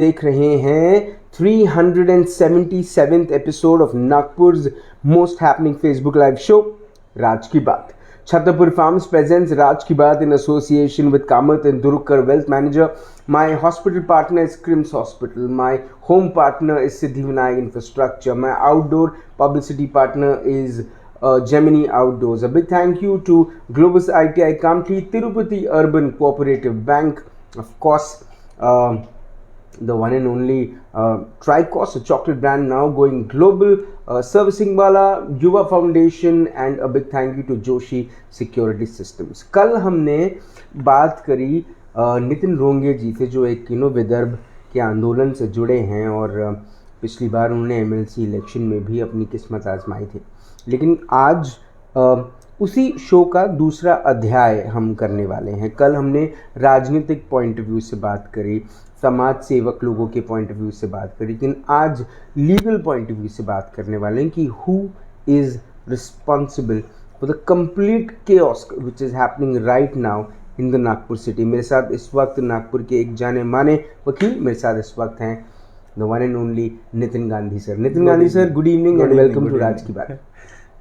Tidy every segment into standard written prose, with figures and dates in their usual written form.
देख रहे हैं 377th episode of Nagpur's most happening Facebook live show Raaz ki Baat. Chhatarpur Farms presents Raj Ki Baat in association with Kamath and Durukar Wealth Manager. My hospital partner is Crims Hospital. My home partner is Siddhivinayak Infrastructure. My outdoor publicity partner is Gemini Outdoors. A big thank you to Globus ITI Kamti, Tirupati Urban Cooperative Bank, of course, the one and only Tricos, a chocolate brand now going global, servicing wala Yuva Foundation, and a big thank you to Joshi Security Systems. कल हमने बात करी नितिन रोंगे जी से, जो एक विदर्भ के आंदोलन से जुड़े हैं और पिछली बार उन्होंने एमएलसी इलेक्शन में भी अपनी किस्मत आजमाई थी. लेकिन आज उसी शो का दूसरा अध्याय हम करने वाले हैं. कल हमने राजनीतिक पॉइंट ऑफ व्यू से बात करी, समाज सेवक लोगों के पॉइंट ऑफ व्यू से बात करी, लेकिन आज लीगल पॉइंट ऑफ व्यू से बात करने वाले हैं कि who is responsible for the complete chaos which is happening right now in the Nagpur city. मेरे साथ इस वक्त नागपुर के एक जाने माने वकील मेरे साथ इस वक्त हैं, the one and only Nitin Gandhi sir. Nitin Gandhi sir, good evening and welcome to Raaz ki Baat.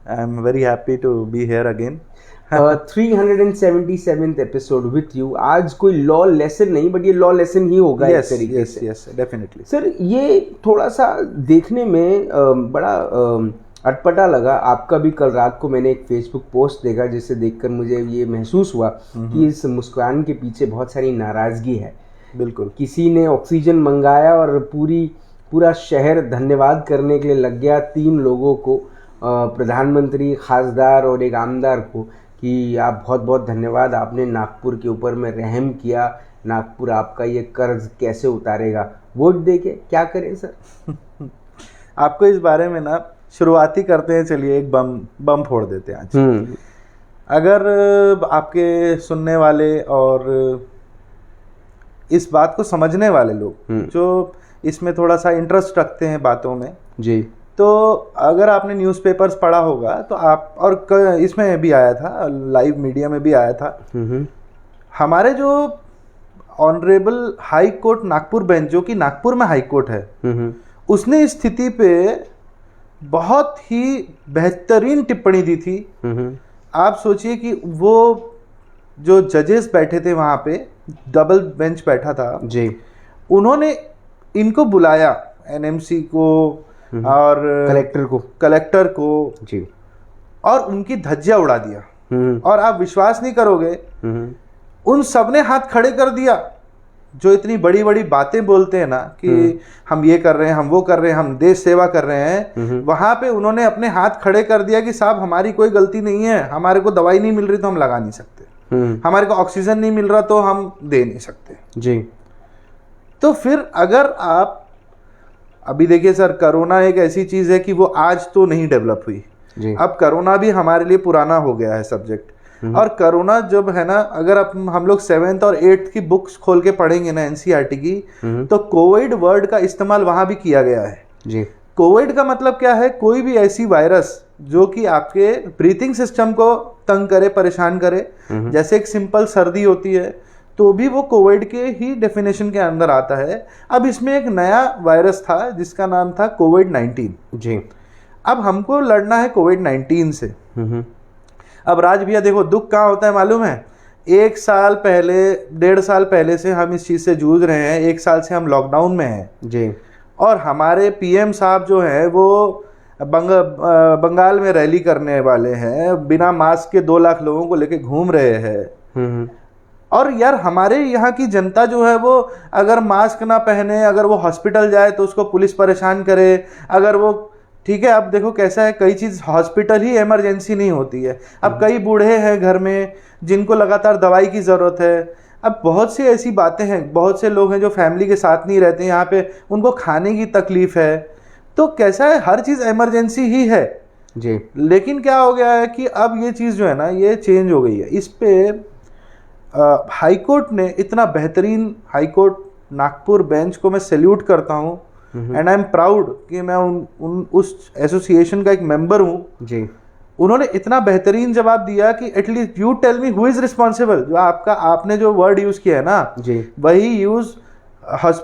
I am very happy to be here again. 377th episode with you. आज कोई लॉ लेसन नहीं, बट ये लॉ लेसन ही होगा इस तरीके से. Yes, definitely. सर, ये थोड़ा सा देखने में बड़ा अटपटा लगा. आपका भी कल रात को मैंने एक फेसबुक पोस्ट देखा जिसे देखकर मुझे ये महसूस हुआ कि इस मुस्कान के पीछे बहुत सारी नाराज़गी है. बिल्कुल. किसी ने ऑक्सीजन मंगाया और पूरा शहर धन्यवाद करने के लिए लग गया 3 लोगों को, प्रधानमंत्री, खासदार और एक आमदार को, कि आप बहुत बहुत धन्यवाद, आपने नागपुर के ऊपर में रहम किया, नागपुर आपका ये कर्ज कैसे उतारेगा. वोट दे के क्या करें सर? आपको इस बारे में ना शुरुआती करते हैं, चलिए एक बम फोड़ देते हैं आज. अगर आपके सुनने वाले और इस बात को समझने वाले लोग जो इसमें थोड़ा सा इंटरेस्ट रखते हैं बातों में जी, तो अगर आपने न्यूज़पेपर्स पढ़ा होगा तो आप, और इसमें भी आया था, लाइव मीडिया में भी आया था, हमारे जो honourable high court Nagpur bench, जो कि नागपुर में हाई कोर्ट है, उसने इस स्थिति पे बहुत ही बेहतरीन टिप्पणी दी थी. आप सोचिए कि वो जो जजेस बैठे थे वहाँ पे, डबल बेंच बैठा था जी, उन्होंने इनको बुलाया, एनएमसी को और कलेक्टर को जी, और उनकी धज्जियां उड़ा दिया. और आप विश्वास नहीं करोगे, उन सब ने हाथ खड़े कर दिया. जो इतनी बड़ी बड़ी बातें बोलते हैं ना कि हम ये कर रहे हैं, हम वो कर रहे हैं, हम देश सेवा कर रहे हैं, वहां पे उन्होंने अपने हाथ खड़े कर दिया कि साहब हमारी कोई गलती नहीं है, हमारे को दवाई नहीं मिल रही तो हम लगा नहीं सकते, हमारे को ऑक्सीजन नहीं मिल रहा तो हम दे नहीं सकते जी. तो फिर अगर आप अभी देखिए सर, कोरोना एक ऐसी चीज है कि वो आज तो नहीं डेवलप हुई जी. अब कोरोना भी हमारे लिए पुराना हो गया है सब्जेक्ट. और कोरोना जब है ना, अगर हम लोग 7th और 8th की बुक्स खोल के पढ़ेंगे ना एनसीईआरटी की, तो कोविड वर्ड का इस्तेमाल वहां भी किया गया है जी. कोविड का मतलब क्या है? कोई भी ऐसी वायरस जो कि आपके ब्रीथिंग सिस्टम को तंग करे, परेशान करे. जैसे एक सिंपल सर्दी होती है तो भी वो कोविड के ही डेफिनेशन के अंदर आता है. अब इसमें एक नया वायरस था जिसका नाम था कोविड-19 जी. अब हमको लड़ना है कोविड-19 से. अब राज भैया देखो, दुख कहाँ होता है मालूम है? 1 साल पहले, 1.5 साल पहले से हम इस चीज़ से जूझ रहे हैं. 1 साल से हम लॉकडाउन में हैं जी. और हमारे पीएम साहब जो हैं वो बंगाल में रैली करने वाले हैं, बिना मास्क के 2 लाख लोगों को लेके घूम रहे हैं. और यार हमारे यहाँ की जनता जो है वो अगर मास्क ना पहने, अगर वो हॉस्पिटल जाए तो उसको पुलिस परेशान करे. अगर वो, ठीक है, अब देखो कैसा है, कई चीज़ हॉस्पिटल ही इमरजेंसी नहीं होती है. अब कई बूढ़े हैं घर में जिनको लगातार दवाई की ज़रूरत है. अब बहुत सी ऐसी बातें हैं, बहुत से लोग हैं जो फैमिली के साथ नहीं रहते, यहाँ पे उनको खाने की तकलीफ है. तो कैसा है, हर चीज़ इमरजेंसी ही है जी. लेकिन क्या हो गया है कि अब ये चीज़ जो है ना, ये चेंज हो गई है. इस पे हाई कोर्ट ने इतना बेहतरीन, हाई कोर्ट नागपुर बेंच को मैं सैल्यूट करता हूँ. एंड आई एम प्राउड कि मैं उस एसोसिएशन का एक मेंबर हूँ जी. उन्होंने इतना बेहतरीन जवाब दिया कि at least you tell me who is responsible. जो आपने जो वर्ड यूज किया है ना जी, वही यूज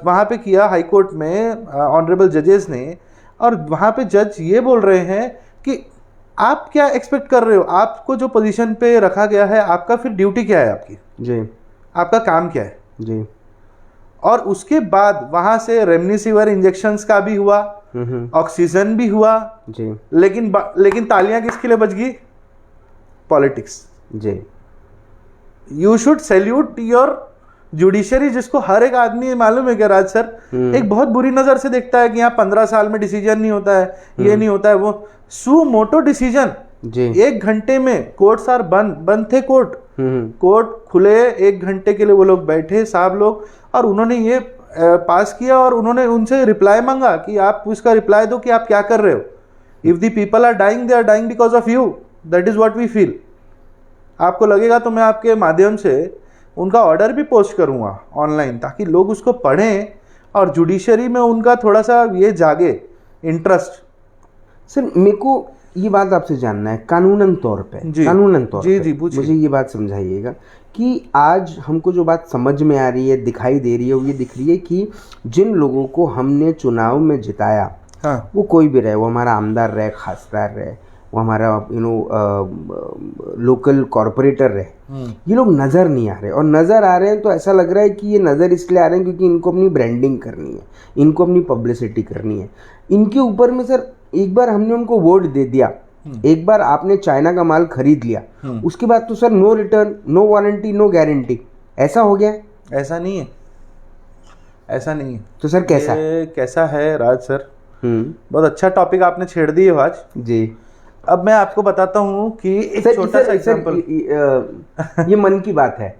वहाँ पे किया हाई कोर्ट में ऑनरेबल जजेस ने, और वहाँ पे जज ये बोल रहे हैं कि आप क्या एक्सपेक्ट कर रहे हो, आपको जो पोजीशन पे रखा गया है, आपका फिर ड्यूटी क्या है आपकी जी, आपका काम क्या है जी। और उसके बाद वहाँ से रेमडेसिविर इंजेक्शंस का भी हुआ, ऑक्सीजन भी हुआ जी, लेकिन तालियां किसके लिए बज गई? पॉलिटिक्स। जी, you should salute your judiciary, जिसको हर एक आदमी मालूम है क्या राज सर एक बहुत बुरी नजर से देखता है कि यहाँ 15 साल में डिसीजन नहीं होता है, ये नहीं होता है, वो सू मोटो डिसीजन जी। 1 घंटे में, कोर्ट्स आर बंद थे, कोर्ट खुले 1 घंटे के लिए, वो लोग बैठे साहब लोग, और उन्होंने ये पास किया, और उन्होंने उनसे रिप्लाई मांगा कि आप उसका रिप्लाई दो कि आप क्या कर रहे हो। If the people are dying, they are dying because of you, that is what we feel. आपको लगेगा तो मैं आपके माध्यम से उनका ऑर्डर भी पोस्ट करूंगा ऑनलाइन, ताकि लोग उसको पढ़ें और जुडिशरी में उनका थोड़ा सा ये जागे इंटरेस्ट। सर मेरे को ये बात आपसे जानना है कानूनन तौर पे, कानूनन तौर पे जी पूछिए। मुझे ये बात समझाइएगा कि आज हमको जो बात समझ में आ रही है, दिखाई दे रही है, वो ये दिख रही है कि जिन लोगों को हमने चुनाव में जिताया, हाँ, वो कोई भी रहे, वो हमारा आमदार रहे, खासदार रहे, वो हमारा लोकल कॉरपोरेटर रहे, ये लोग नज़र नहीं आ रहे, और नज़र आ रहे हैं तो ऐसा लग रहा है कि ये नज़र इसलिए आ रहे हैं क्योंकि इनको अपनी ब्रांडिंग करनी है, इनको अपनी पब्लिसिटी करनी है। इनके ऊपर में सर एक बार हमने उनको वोट दे दिया, एक बार आपने चाइना का माल खरीद लिया, उसके बाद तो sir no return, no warranty, no guarantee, ऐसा हो गया है? ऐसा नहीं है, ऐसा नहीं है। तो सर कैसा कैसा है राज सर? बहुत अच्छा टॉपिक आपने छेड़ दी है आज जी। अब मैं आपको बताता हूँ कि एक छोटा सा एग्जांपल, ये मन की बात है,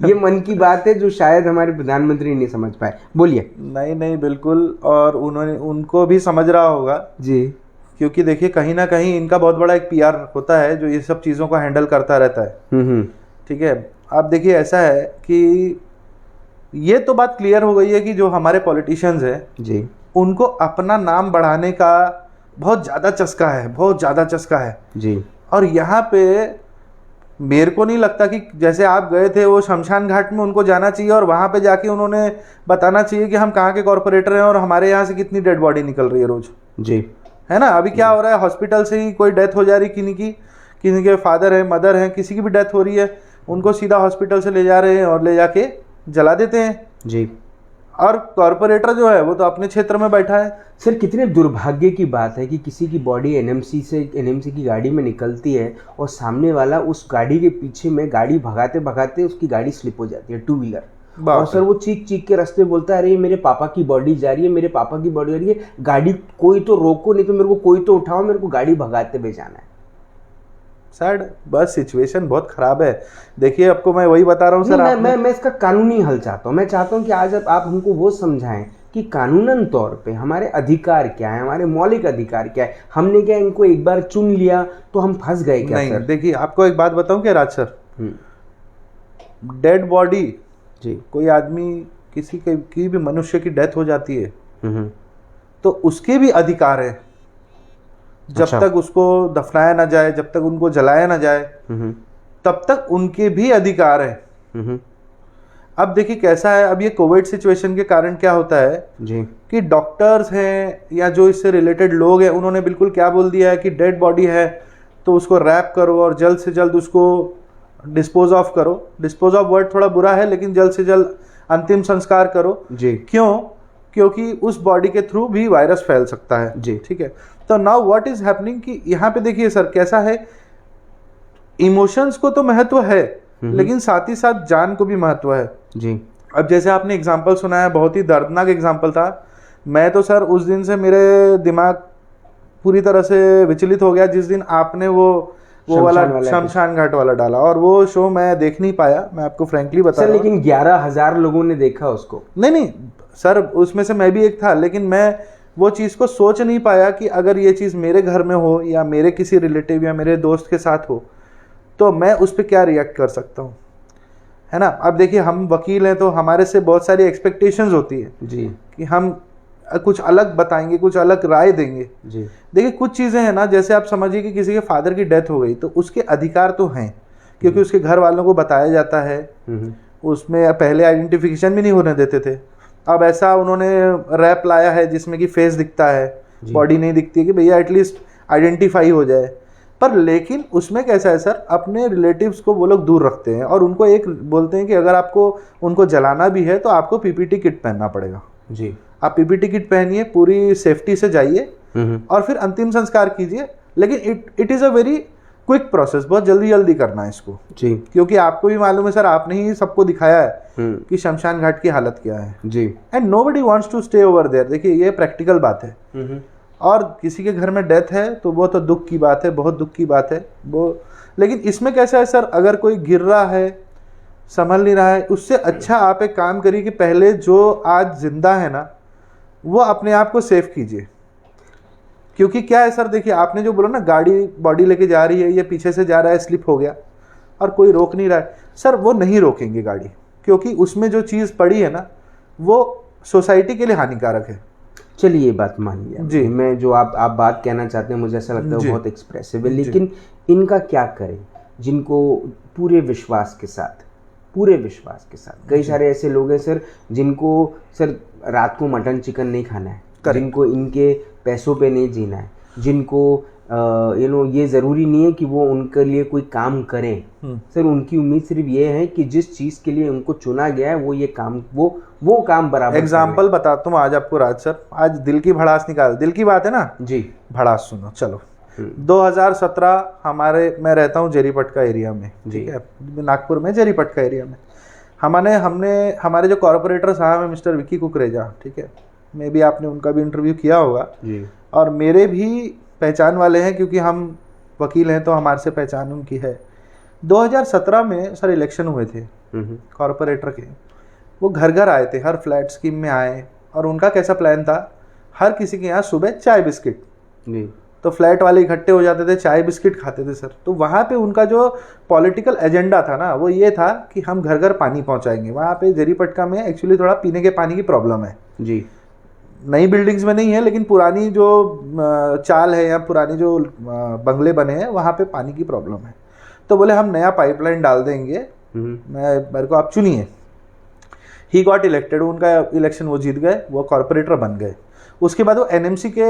ये मन की बात है जो शायद हमारे प्रधानमंत्री नहीं समझ पाए। बोलिए। नहीं बिल्कुल, और उनको भी समझ रहा होगा जी, क्योंकि देखिए कहीं ना कहीं इनका बहुत बड़ा एक पीआर होता है जो ये सब चीज़ों को हैंडल करता रहता है। ठीक है, आप देखिए ऐसा है कि ये तो बात क्लियर हो गई है कि जो हमारे पॉलिटिशियंस हैं जी, उनको अपना नाम बढ़ाने का बहुत ज़्यादा चस्का है, बहुत ज़्यादा चस्का है जी। और यहाँ पे मेरे को नहीं लगता कि जैसे आप गए थे वो शमशान घाट में, उनको जाना चाहिए और वहाँ पे जाके उन्होंने बताना चाहिए कि हम कहाँ के कॉर्पोरेटर हैं और हमारे यहाँ से कितनी डेड बॉडी निकल रही है रोज, जी, है ना। अभी क्या हो रहा है, हॉस्पिटल से ही कोई डेथ हो जा रही, किसी के फादर है, मदर है, किसी की भी डेथ हो रही है, उनको सीधा हॉस्पिटल से ले जा रहे हैं और ले जाके जला देते हैं जी। और कॉर्पोरेटर जो है वो तो अपने क्षेत्र में बैठा है। सर कितने दुर्भाग्य की बात है कि किसी की बॉडी एनएमसी की गाड़ी में निकलती है और सामने वाला उस गाड़ी के पीछे में गाड़ी भगाते भगाते उसकी गाड़ी स्लिप हो जाती है, 2 व्हीलर, और सर वो चीख चीख के रास्ते बोलता है अरे मेरे पापा की बॉडी जा रही है, मेरे पापा की बॉडी जा रही है, गाड़ी कोई तो रोको, नहीं तो मेरे को कोई तो उठाओ, मेरे को गाड़ी भगाते हुए जाना है। सर बस सिचुएशन बहुत खराब है। देखिए आपको मैं वही बता रहा हूँ सर, मैं इसका कानूनी हल चाहता हूँ। मैं चाहता हूँ कि आज आप हमको वो समझाएं कि कानूनन तौर पे हमारे अधिकार क्या है, हमारे मौलिक अधिकार क्या है। हमने क्या इनको एक बार चुन लिया तो हम फंस गए क्या? नहीं, देखिए आपको एक बात बताऊं क्या राज सर, डेड बॉडी जी, कोई आदमी की भी मनुष्य की डेथ हो जाती है तो उसके भी अधिकार है, जब तक उसको दफनाया ना जाए, जब तक उनको जलाया ना जाए, तब तक उनके भी अधिकार है। अब देखिए कैसा है, अब ये कोविड सिचुएशन के कारण क्या होता है जी, कि डॉक्टर्स हैं या जो इससे रिलेटेड लोग हैं, उन्होंने बिल्कुल क्या बोल दिया है कि डेड बॉडी है तो उसको रैप करो और जल्द से जल्द उसको डिस्पोज ऑफ करो। डिस्पोज ऑफ वर्ड थोड़ा बुरा है, लेकिन जल्द से जल्द अंतिम संस्कार करो जी। क्यों? क्योंकि उस बॉडी के थ्रू भी वायरस फैल सकता है जी, ठीक है। तो नाउ व्हाट इज हैपनिंग कि यहाँ पे देखिए सर कैसा है, इमोशंस को तो महत्व है लेकिन साथ ही साथ जान को भी महत्व है जी। अब जैसे आपने एग्जांपल सुनाया, बहुत ही दर्दनाक एग्जांपल था। मैं तो सर उस दिन से मेरे दिमाग पूरी तरह से विचलित हो गया जिस दिन आपने वो वाला शमशान घाट वाला डाला, और वो शो मैं देख नहीं पाया, मैं आपको फ्रैंकली बता रहा हूं। लेकिन 11,000 लोगों ने देखा उसको। नहीं सर, उसमें से मैं भी एक था, लेकिन मैं वो चीज़ को सोच नहीं पाया कि अगर ये चीज़ मेरे घर में हो या मेरे किसी रिलेटिव या मेरे दोस्त के साथ हो तो मैं उस पर क्या रिएक्ट कर सकता हूँ, है ना। अब देखिए हम वकील हैं तो हमारे से बहुत सारी एक्सपेक्टेशंस होती है जी कि हम कुछ अलग बताएंगे, कुछ अलग राय देंगे जी। देखिए कुछ चीज़ें हैं ना, जैसे आप समझिए कि किसी के फादर की डेथ हो गई तो उसके अधिकार तो हैं क्योंकि उसके घर वालों को बताया जाता है, उसमें पहले आइडेंटिफिकेशन भी नहीं होने देते थे, अब ऐसा उन्होंने रैप लाया है जिसमें कि फेस दिखता है, बॉडी नहीं दिखती है, कि भैया एटलीस्ट आइडेंटिफाई हो जाए। पर लेकिन उसमें कैसा है सर, अपने रिलेटिव्स को वो लोग दूर रखते हैं और उनको एक बोलते हैं कि अगर आपको उनको जलाना भी है तो आपको पीपीटी किट पहनना पड़ेगा जी। आप पीपीटी किट पहनिए, पूरी सेफ्टी से जाइए और फिर अंतिम संस्कार कीजिए। लेकिन it is a very quick process, बहुत जल्दी जल्दी करना है इसको जी, क्योंकि आपको भी मालूम है सर, आपने ही सबको दिखाया है कि शमशान घाट की हालत क्या है जी। And nobody wants to stay over there. देखिए ये प्रैक्टिकल बात है, और किसी के घर में डेथ है तो वो तो दुख की बात है, बहुत दुख की बात है वो। लेकिन इसमें कैसा है सर, अगर कोई गिर रहा है, संभल नहीं रहा है, उससे अच्छा आप एक काम करिए कि पहले जो आज जिंदा है ना, वो अपने आप को सेफ कीजिए। क्योंकि क्या है सर, देखिए आपने जो बोला ना, गाड़ी बॉडी लेके जा रही है, ये पीछे से जा रहा है, स्लिप हो गया और कोई रोक नहीं रहा है, सर वो नहीं रोकेंगे गाड़ी, क्योंकि उसमें जो चीज़ पड़ी है ना वो सोसाइटी के लिए हानिकारक है। चलिए ये बात मान लिया जी। मैं जो आप बात कहना चाहते हैं, मुझे ऐसा लगता है बहुत एक्सप्रेसिव है, लेकिन इनका क्या करें जिनको पूरे विश्वास के साथ कई सारे ऐसे लोग हैं सर जिनको सर रात को मटन चिकन नहीं खाना है, जिनको इनके पैसों पे नहीं जीना है, जिनको ये ज़रूरी नहीं है कि वो उनके लिए कोई काम करें सर, उनकी उम्मीद सिर्फ ये है कि जिस चीज़ के लिए उनको चुना गया है वो ये काम वो काम बराबर। एग्जाम्पल बताता हूँ आज आपको राज सर, आज दिल की भड़ास निकाल, दिल की बात है ना जी, भड़ास सुनो। चलो 2017 मैं रहता हूँ जेरीपटका एरिया में, ठीक है, नागपुर में जेरीपटका एरिया में। हमने हमारे जो कॉर्पोरेटर साहब हैं मिस्टर विकी कुकरेजा, ठीक है, मे भी आपने उनका भी इंटरव्यू किया होगा जी, और मेरे भी पहचान वाले हैं क्योंकि हम वकील हैं तो हमारे से पहचान उनकी है। 2017 में सर इलेक्शन हुए थे कॉर्पोरेटर के, वो घर घर आए थे, हर फ्लैट स्कीम में आए, और उनका कैसा प्लान था, हर किसी के यहाँ सुबह चाय बिस्किट जी, तो फ्लैट वाले इकट्ठे हो जाते थे, चाय बिस्किट खाते थे सर। तो वहाँ पे उनका जो पॉलिटिकल एजेंडा था ना, वो ये था कि हम घर घर पानी पहुँचाएंगे। वहाँ पे जेरीपटका में एक्चुअली थोड़ा पीने के पानी की प्रॉब्लम है जी, नई बिल्डिंग्स में नहीं है, लेकिन पुरानी जो चाल है या पुरानी जो बंगले बने हैं वहाँ पे पानी की प्रॉब्लम है। तो बोले हम नया पाइपलाइन डाल देंगे, मेरे को आप चुनिए। ही गॉट इलेक्टेड, उनका इलेक्शन वो जीत गए, वो कॉर्पोरेटर बन गए। उसके बाद वो एनएमसी के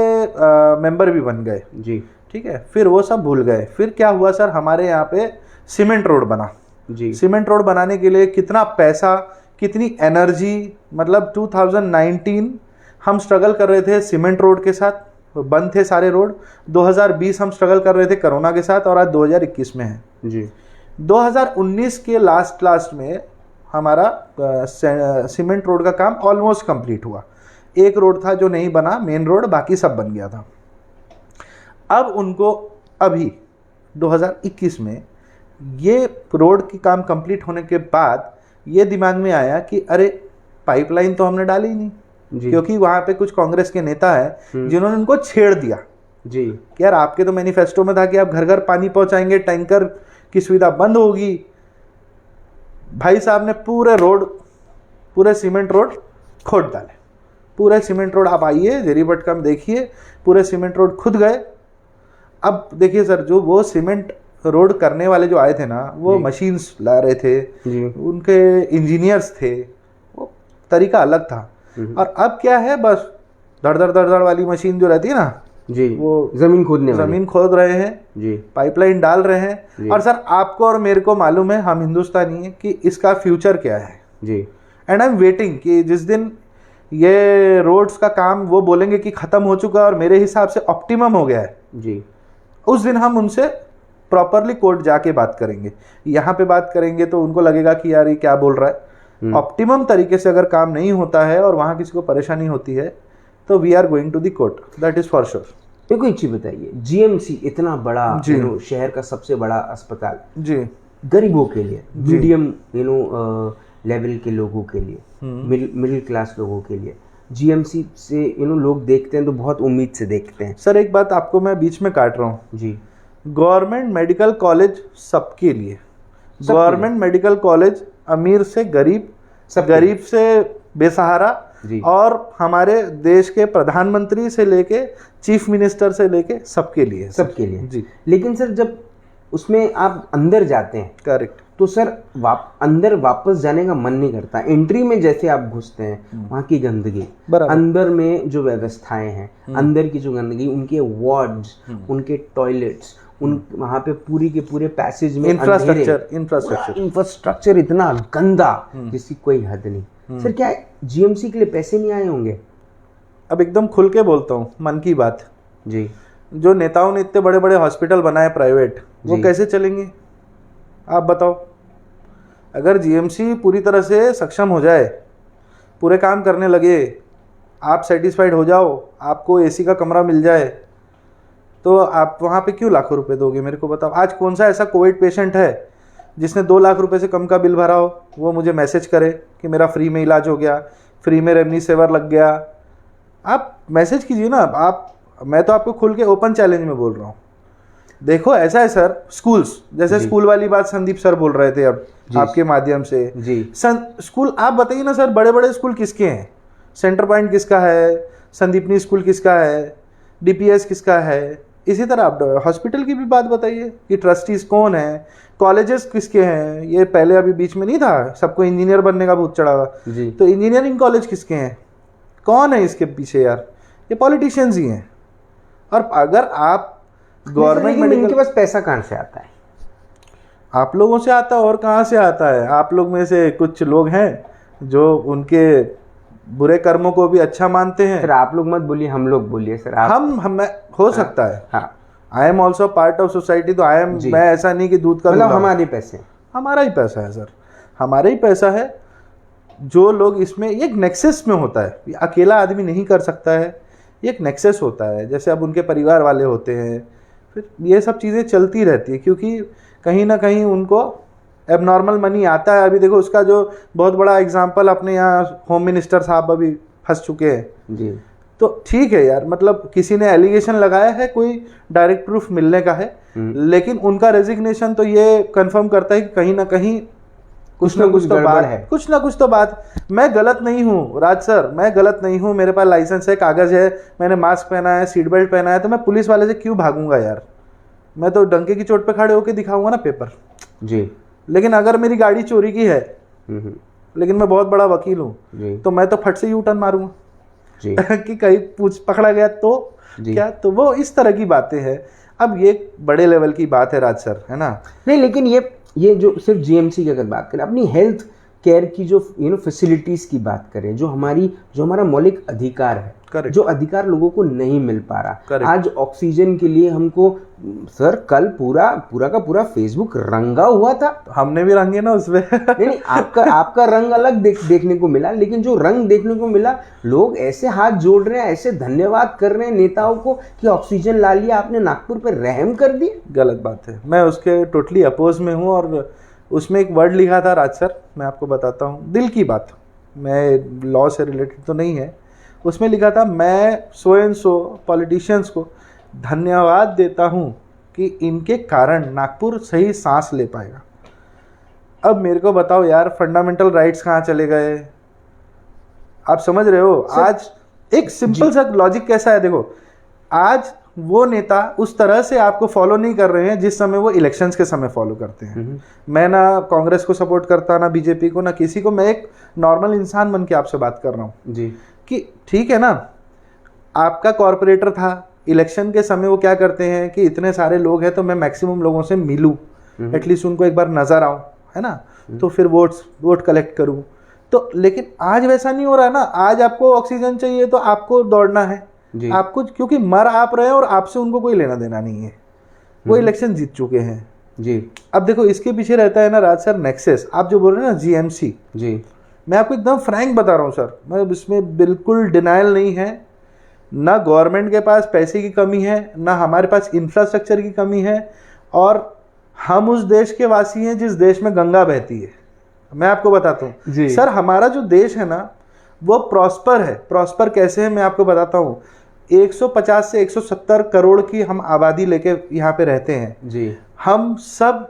मेंबर भी बन गए जी, ठीक है। फिर वो सब भूल गए। फिर क्या हुआ सर, हमारे यहाँ पे सीमेंट रोड बना जी। सीमेंट रोड बनाने के लिए कितना पैसा, कितनी एनर्जी, मतलब 2019 हम स्ट्रगल कर रहे थे सीमेंट रोड के साथ, बंद थे सारे रोड। 2020 हम स्ट्रगल कर रहे थे कोरोना के साथ, और आज 2021 में है जी। 2019 के लास्ट में हमारा सीमेंट रोड का काम ऑलमोस्ट कंप्लीट हुआ। एक रोड था जो नहीं बना, मेन रोड, बाकी सब बन गया था। अब उनको अभी 2021 में ये रोड की काम कंप्लीट होने के बाद ये दिमाग में आया कि अरे पाइपलाइन तो हमने डाली ही नहीं जी। क्योंकि वहां पे कुछ कांग्रेस के नेता हैं जिन्होंने उनको छेड़ दिया जी कि यार आपके तो मैनिफेस्टो में था कि आप घर घर पानी पहुंचाएंगे, टैंकर की सुविधा बंद होगी। भाई साहब ने पूरे सीमेंट रोड खोद डाले, पूरे सीमेंट रोड। आप आइए जेरीपटका में देखिए, पूरे सीमेंट रोड खुद गए। अब देखिए सर, जो वो सीमेंट रोड करने वाले जो आए थे ना, वो मशीन्स ला रहे थे जी। उनके इंजीनियर्स थे, वो तरीका अलग था। और अब क्या है, बस धड़ धड़ वाली मशीन जो रहती है ना जी, वो जमीन खोद रहे हैं जी, पाइपलाइन डाल रहे हैं। और सर आपको और मेरे को मालूम है, हम हिंदुस्तानी हैं, कि इसका फ्यूचर क्या है जी। एंड आई एम वेटिंग कि जिस दिन ये रोड्स का काम वो बोलेंगे कि खत्म हो चुका है और मेरे हिसाब से ऑप्टिमम हो गया है जी, उस दिन हम उनसे प्रॉपरली कोर्ट जाके बात करेंगे। यहाँ पे बात करेंगे तो उनको लगेगा कि यार ये क्या बोल रहा है। ऑप्टिमम तरीके से अगर काम नहीं होता है और वहाँ किसी को परेशानी होती है तो we are going to the court, that is for sure. मेरे को एक चीज बताइए, जीएमसी इतना बड़ा शहर का सबसे बड़ा अस्पताल जी, गरीबों के लिए, मीडियम लेवल के लोगों के लिए, मिडिल क्लास लोगों के लिए, जीएमसी से लोग देखते हैं तो बहुत उम्मीद से देखते हैं। सर एक बात आपको मैं बीच में काट रहा हूँ जी, गवर्नमेंट मेडिकल कॉलेज सबके लिए, गवर्नमेंट मेडिकल कॉलेज अमीर से गरीब, गरीब से बेसहारा, और हमारे देश के प्रधानमंत्री से लेके चीफ मिनिस्टर से लेके सबके लिए जी। लेकिन सर जब उसमें आप अंदर जाते हैं, करेक्ट, तो सर अंदर वापस जाने का मन नहीं करता। एंट्री में जैसे आप घुसते हैं वहाँ की गंदगी, अंदर में जो व्यवस्थाएं हैं, अंदर की जो गंदगी, उनके वार्ड्स, उनके टॉयलेट्स, उन वहाँ पे पूरी के पूरे पैसेज में इंफ्रास्ट्रक्चर इतना गंदा जिसकी कोई हद नहीं। सर क्या जीएमसी के लिए पैसे नहीं आए होंगे? अब एकदम खुल के बोलता हूँ, मन की बात जी। जो नेताओं ने इतने बड़े बड़े हॉस्पिटल बनाए प्राइवेट, वो कैसे चलेंगे आप बताओ? अगर जीएमसी पूरी तरह से सक्षम हो जाए, पूरे काम करने लगे, आप सेटिस्फाइड हो जाओ, आपको एसी का कमरा मिल जाए, तो आप वहाँ पे क्यों लाखों रुपए दोगे मेरे को बताओ? आज कौन सा ऐसा कोविड पेशेंट है जिसने 2 लाख रुपए से कम का बिल भरा हो, वो मुझे मैसेज करे कि मेरा फ्री में इलाज हो गया, फ्री में रेमडेसिविर लग गया? आप मैसेज कीजिए ना आप। मैं तो आपको खुल के ओपन चैलेंज में बोल रहा हूँ। देखो ऐसा है सर, स्कूल्स, जैसे स्कूल वाली बात संदीप सर बोल रहे थे अब आपके माध्यम से जी। स्कूल आप बताइए ना सर, बड़े बड़े स्कूल किसके हैं? सेंटर पॉइंट किसका है? संदीपनी स्कूल किसका है? डीपीएस किसका है? इसी तरह आप हॉस्पिटल की भी बात बताइए कि ट्रस्टीज कौन है, कॉलेजेस किसके हैं? ये पहले अभी बीच में नहीं था सबको इंजीनियर बनने का भूत चढ़ा था, तो इंजीनियरिंग कॉलेज किसके हैं? कौन है इसके पीछे यार? ये पॉलिटिशियंस ही हैं। और अगर आप गवर्नमेंट मेडिकल, इनके पास पैसा कहाँ से आता है? आप लोगों से आता है, और कहाँ से आता है? आप लोग में से कुछ लोग हैं जो उनके बुरे कर्मों को भी अच्छा मानते हैं। सर आप लोग मत बोलिए, हम लोग बोलिए सर। हम हो सकता है। हाँ, I am also part of society, तो आई एम, मैं ऐसा नहीं कि दूध का मतलब हमारे पैसे, हमारा ही पैसा है सर, हमारा ही पैसा है। जो लोग इसमें, एक नेक्सस में होता है, अकेला आदमी नहीं कर सकता है, एक नेक्सस होता है। जैसे अब उनके परिवार वाले होते हैं, फिर ये सब चीज़ें चलती रहती है, क्योंकि कहीं ना कहीं उनको एबनॉर्मल मनी आता है। अभी देखो उसका जो बहुत बड़ा एग्जांपल अपने यहाँ होम मिनिस्टर साहब अभी फंस चुके हैं जी। तो ठीक है यार, मतलब किसी ने एलिगेशन लगाया है, कोई डायरेक्ट प्रूफ मिलने का है, लेकिन उनका रेजिग्नेशन तो ये कंफर्म करता है कि कहीं ना कहीं कुछ ना कुछ तो बात है, कुछ ना कुछ तो बात। मैं गलत नहीं हूँ राज सर, मैं गलत नहीं हूँ, मेरे पास लाइसेंस है, कागज है, मैंने मास्क पहना है, सीट बेल्ट पहना है, तो मैं पुलिस वाले से क्यों भागूंगा यार? मैं तो डंके की चोट पे खड़े होकर दिखाऊंगा ना पेपर जी। लेकिन अगर मेरी गाड़ी चोरी की है, लेकिन मैं बहुत बड़ा वकील हूँ, तो मैं तो फट से यू टर्न मारूंगा जी। कि कहीं पकड़ा गया तो क्या? तो वो इस तरह की बातें हैं। अब ये बड़े लेवल की बात है राज सर, है ना? नहीं, लेकिन ये जो सिर्फ जीएमसी की अगर बात करें, अपनी हेल्थ केयर की जो फैसिलिटीज की बात करें, जो हमारा मौलिक अधिकार है, जो अधिकार लोगों को नहीं मिल पा रहा। आज ऑक्सीजन के लिए हमको सर कल पूरा का पूरा फेसबुक रंगा हुआ था। हमने भी रंगे ना उसमें। नहीं, आपका रंग अलग देखने को मिला, लेकिन जो रंग देखने को मिला, लोग ऐसे हाथ जोड़ रहे हैं, ऐसे धन्यवाद कर रहे हैं नेताओं को कि ऑक्सीजन ला लिया आपने, नागपुर पे रहम कर दिए। गलत बात है, मैं उसके टोटली अपोज में हूँ। और उसमें एक वर्ड लिखा था राज सर, मैं आपको बताता हूँ, दिल की बात, मैं लॉ से रिलेटेड तो नहीं है, उसमें लिखा था, मैं सो एंड सो पॉलिटिशियंस को धन्यवाद देता हूँ कि इनके कारण नागपुर सही सांस ले पाएगा। अब मेरे को बताओ यार, फंडामेंटल राइट्स कहाँ चले गए? आप समझ रहे हो? आज एक सिंपल सा लॉजिक कैसा है, देखो, आज वो नेता उस तरह से आपको फॉलो नहीं कर रहे हैं जिस समय वो इलेक्शंस के समय फॉलो करते हैं। मैं ना कांग्रेस को सपोर्ट करता, ना बीजेपी को, ना किसी को। मैं एक नॉर्मल इंसान बन के आपसे बात कर रहा हूँ जी, कि ठीक है ना, आपका कॉर्पोरेटर था, इलेक्शन के समय वो क्या करते हैं कि इतने सारे लोग हैं तो मैं मैक्सिमम लोगों से मिलूं, एटलीस्ट उनको एक बार नजर आऊं, है ना, तो फिर वोट कलेक्ट करूं। तो लेकिन आज वैसा नहीं हो रहा ना। आज आपको ऑक्सीजन चाहिए तो आपको दौड़ना है आपको, क्योंकि मर आप रहे हैं और आपसे उनको कोई लेना देना नहीं है, वो इलेक्शन जीत चुके हैं जी। अब देखो इसके पीछे रहता है ना राज सर नेक्सस, आप जो बोल रहे हैं ना जीएमसी जी, मैं आपको एकदम फ्रैंक बता रहा हूँ सर, मैं इसमें बिल्कुल डिनाइल नहीं है। ना गवर्नमेंट के पास पैसे की कमी है, ना हमारे पास इंफ्रास्ट्रक्चर की कमी है, और हम उस देश के वासी हैं जिस देश में गंगा बहती है। मैं आपको बताता हूँ सर, हमारा जो देश है ना वो प्रॉस्पर है। प्रॉस्पर कैसे है मैं आपको बताता हूँ। 150 से 170 करोड़ की हम आबादी लेके यहाँ पे रहते हैं जी। हम सब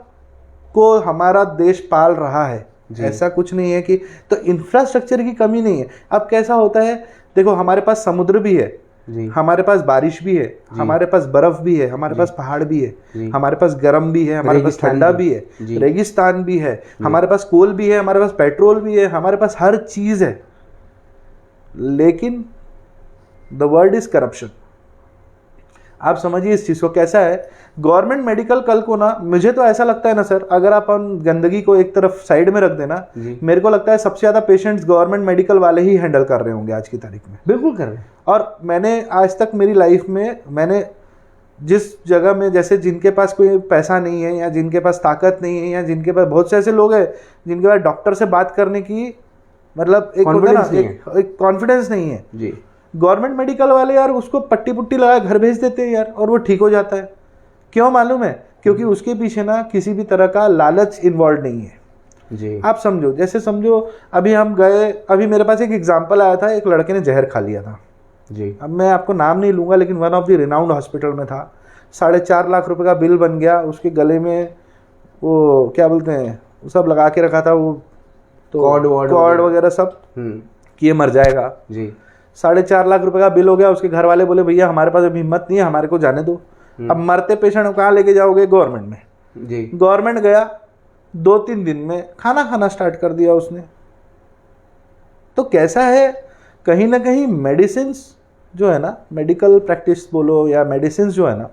को हमारा देश पाल रहा है, ऐसा कुछ नहीं है कि, तो इंफ्रास्ट्रक्चर की कमी नहीं है। अब कैसा होता है, देखो हमारे पास समुद्र भी है, जी। हमारे पास बारिश भी है, हमारे पास बर्फ भी है, हमारे पास पहाड़ भी है, हमारे पास गर्म भी है, हमारे पास ठंडा भी है, रेगिस्तान भी है, हमारे पास कोल भी है, हमारे पास पेट्रोल भी है, हमारे पास हर चीज है। लेकिन द वर्ड इज करप्शन। आप समझिए इस चीज को कैसा है। गवर्नमेंट मेडिकल कल को ना, मुझे तो ऐसा लगता है ना सर, अगर अपन गंदगी को एक तरफ साइड में रख देना, मेरे को लगता है सबसे ज्यादा पेशेंट्स गवर्नमेंट मेडिकल वाले ही हैंडल कर रहे होंगे आज की तारीख में। बिल्कुल कर रहे हैं। और मैंने आज तक मेरी लाइफ में, मैंने जिस जगह में, जैसे जिनके पास कोई पैसा नहीं है या जिनके पास ताकत नहीं है या जिनके पास, बहुत से ऐसे लोग हैं जिनके पास डॉक्टर से बात करने की मतलब एक होता है ना, एक कॉन्फिडेंस नहीं है जी। गवर्नमेंट मेडिकल वाले यार उसको पट्टी पुट्टी लगा घर भेज देते हैं यार, और वो ठीक हो जाता है। क्यों मालूम है? क्योंकि उसके पीछे ना किसी भी तरह का लालच इन्वॉल्व नहीं है जी। आप समझो, जैसे समझो अभी हम गए, अभी मेरे पास एक एग्जांपल आया था, एक लड़के ने जहर खा लिया था जी। अब मैं आपको नाम नहीं लूंगा, लेकिन one of the renowned hospital में था। 4.5 लाख रुपए का बिल बन गया। उसके गले में वो क्या बोलते हैं, वो सब लगा के रखा था, वो तो कॉर्ड वगैरह सब, कि ये मर जाएगा जी। 4.5 लाख रुपए का बिल हो गया। उसके घर वाले बोले भैया हमारे पास अभी हिम्मत नहीं है, हमारे को जाने दो। अब मरते पेशेंट को कहाँ लेके जाओगे? गवर्नमेंट में जी। गवर्नमेंट गया, 2-3 दिन में खाना खाना स्टार्ट कर दिया उसने। तो कैसा है, कहीं ना कहीं मेडिसिन जो है ना, मेडिकल प्रैक्टिस बोलो या मेडिसिन जो है ना,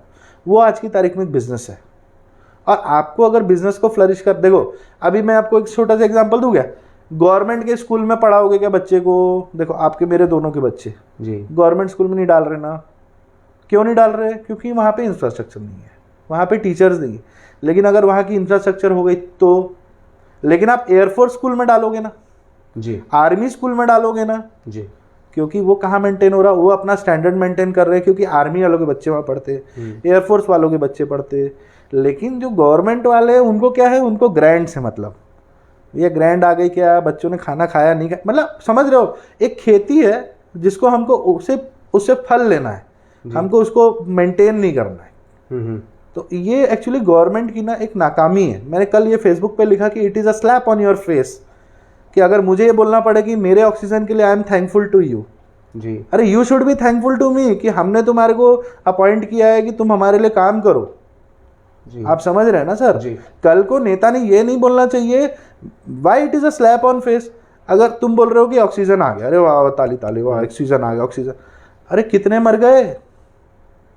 वो आज की तारीख में एक बिजनेस है। और आपको अगर बिजनेस को फ्लरिश कर, देखो अभी मैं आपको एक छोटा सा एग्जांपल दूं क्या, गवर्नमेंट के स्कूल में पढ़ाओगे क्या बच्चे को? देखो आपके मेरे दोनों के बच्चे जी गवर्नमेंट स्कूल में नहीं डाल रहे ना। क्यों नहीं डाल रहे? क्योंकि वहाँ पे इंफ्रास्ट्रक्चर नहीं है, वहाँ पे टीचर्स नहीं है। लेकिन अगर वहाँ की इंफ्रास्ट्रक्चर हो गई तो, लेकिन आप एयरफोर्स स्कूल में डालोगे ना जी, आर्मी स्कूल में डालोगे ना जी, क्योंकि वो कहाँ मेंटेन हो रहा, वो अपना स्टैंडर्ड मेंटेन कर रहे हैं, क्योंकि आर्मी वालों के बच्चे वहाँ पढ़ते, एयरफोर्स वालों के बच्चे पढ़ते। लेकिन जो गवर्नमेंट वाले, उनको क्या है, उनको ग्रांट से मतलब, ये ग्रांट आ गई क्या, बच्चों ने खाना खाया नहीं खाया, मतलब समझ रहे हो, एक खेती है जिसको हमको उससे फल लेना है, हमको उसको मेंटेन नहीं करना है। तो ये एक्चुअली गवर्नमेंट की ना एक नाकामी है। मैंने कल ये फेसबुक पे लिखा कि it is a slap on your face, कि अगर मुझे ये बोलना पड़े कि मेरे ऑक्सीजन के लिए I am thankful to you जी, अरे you should be thankful to me कि हमने तुम्हारे को अपॉइंट किया है कि तुम हमारे लिए काम करो जी। आप समझ रहे हैं ना सर जी? कल को नेता ने ये नहीं बोलना चाहिए why it is a slap on face. अगर तुम बोल रहे हो कि ऑक्सीजन आ गया, अरे वाह ताली ताली, वाह ऑक्सीजन आ गया, ऑक्सीजन, अरे कितने मर गए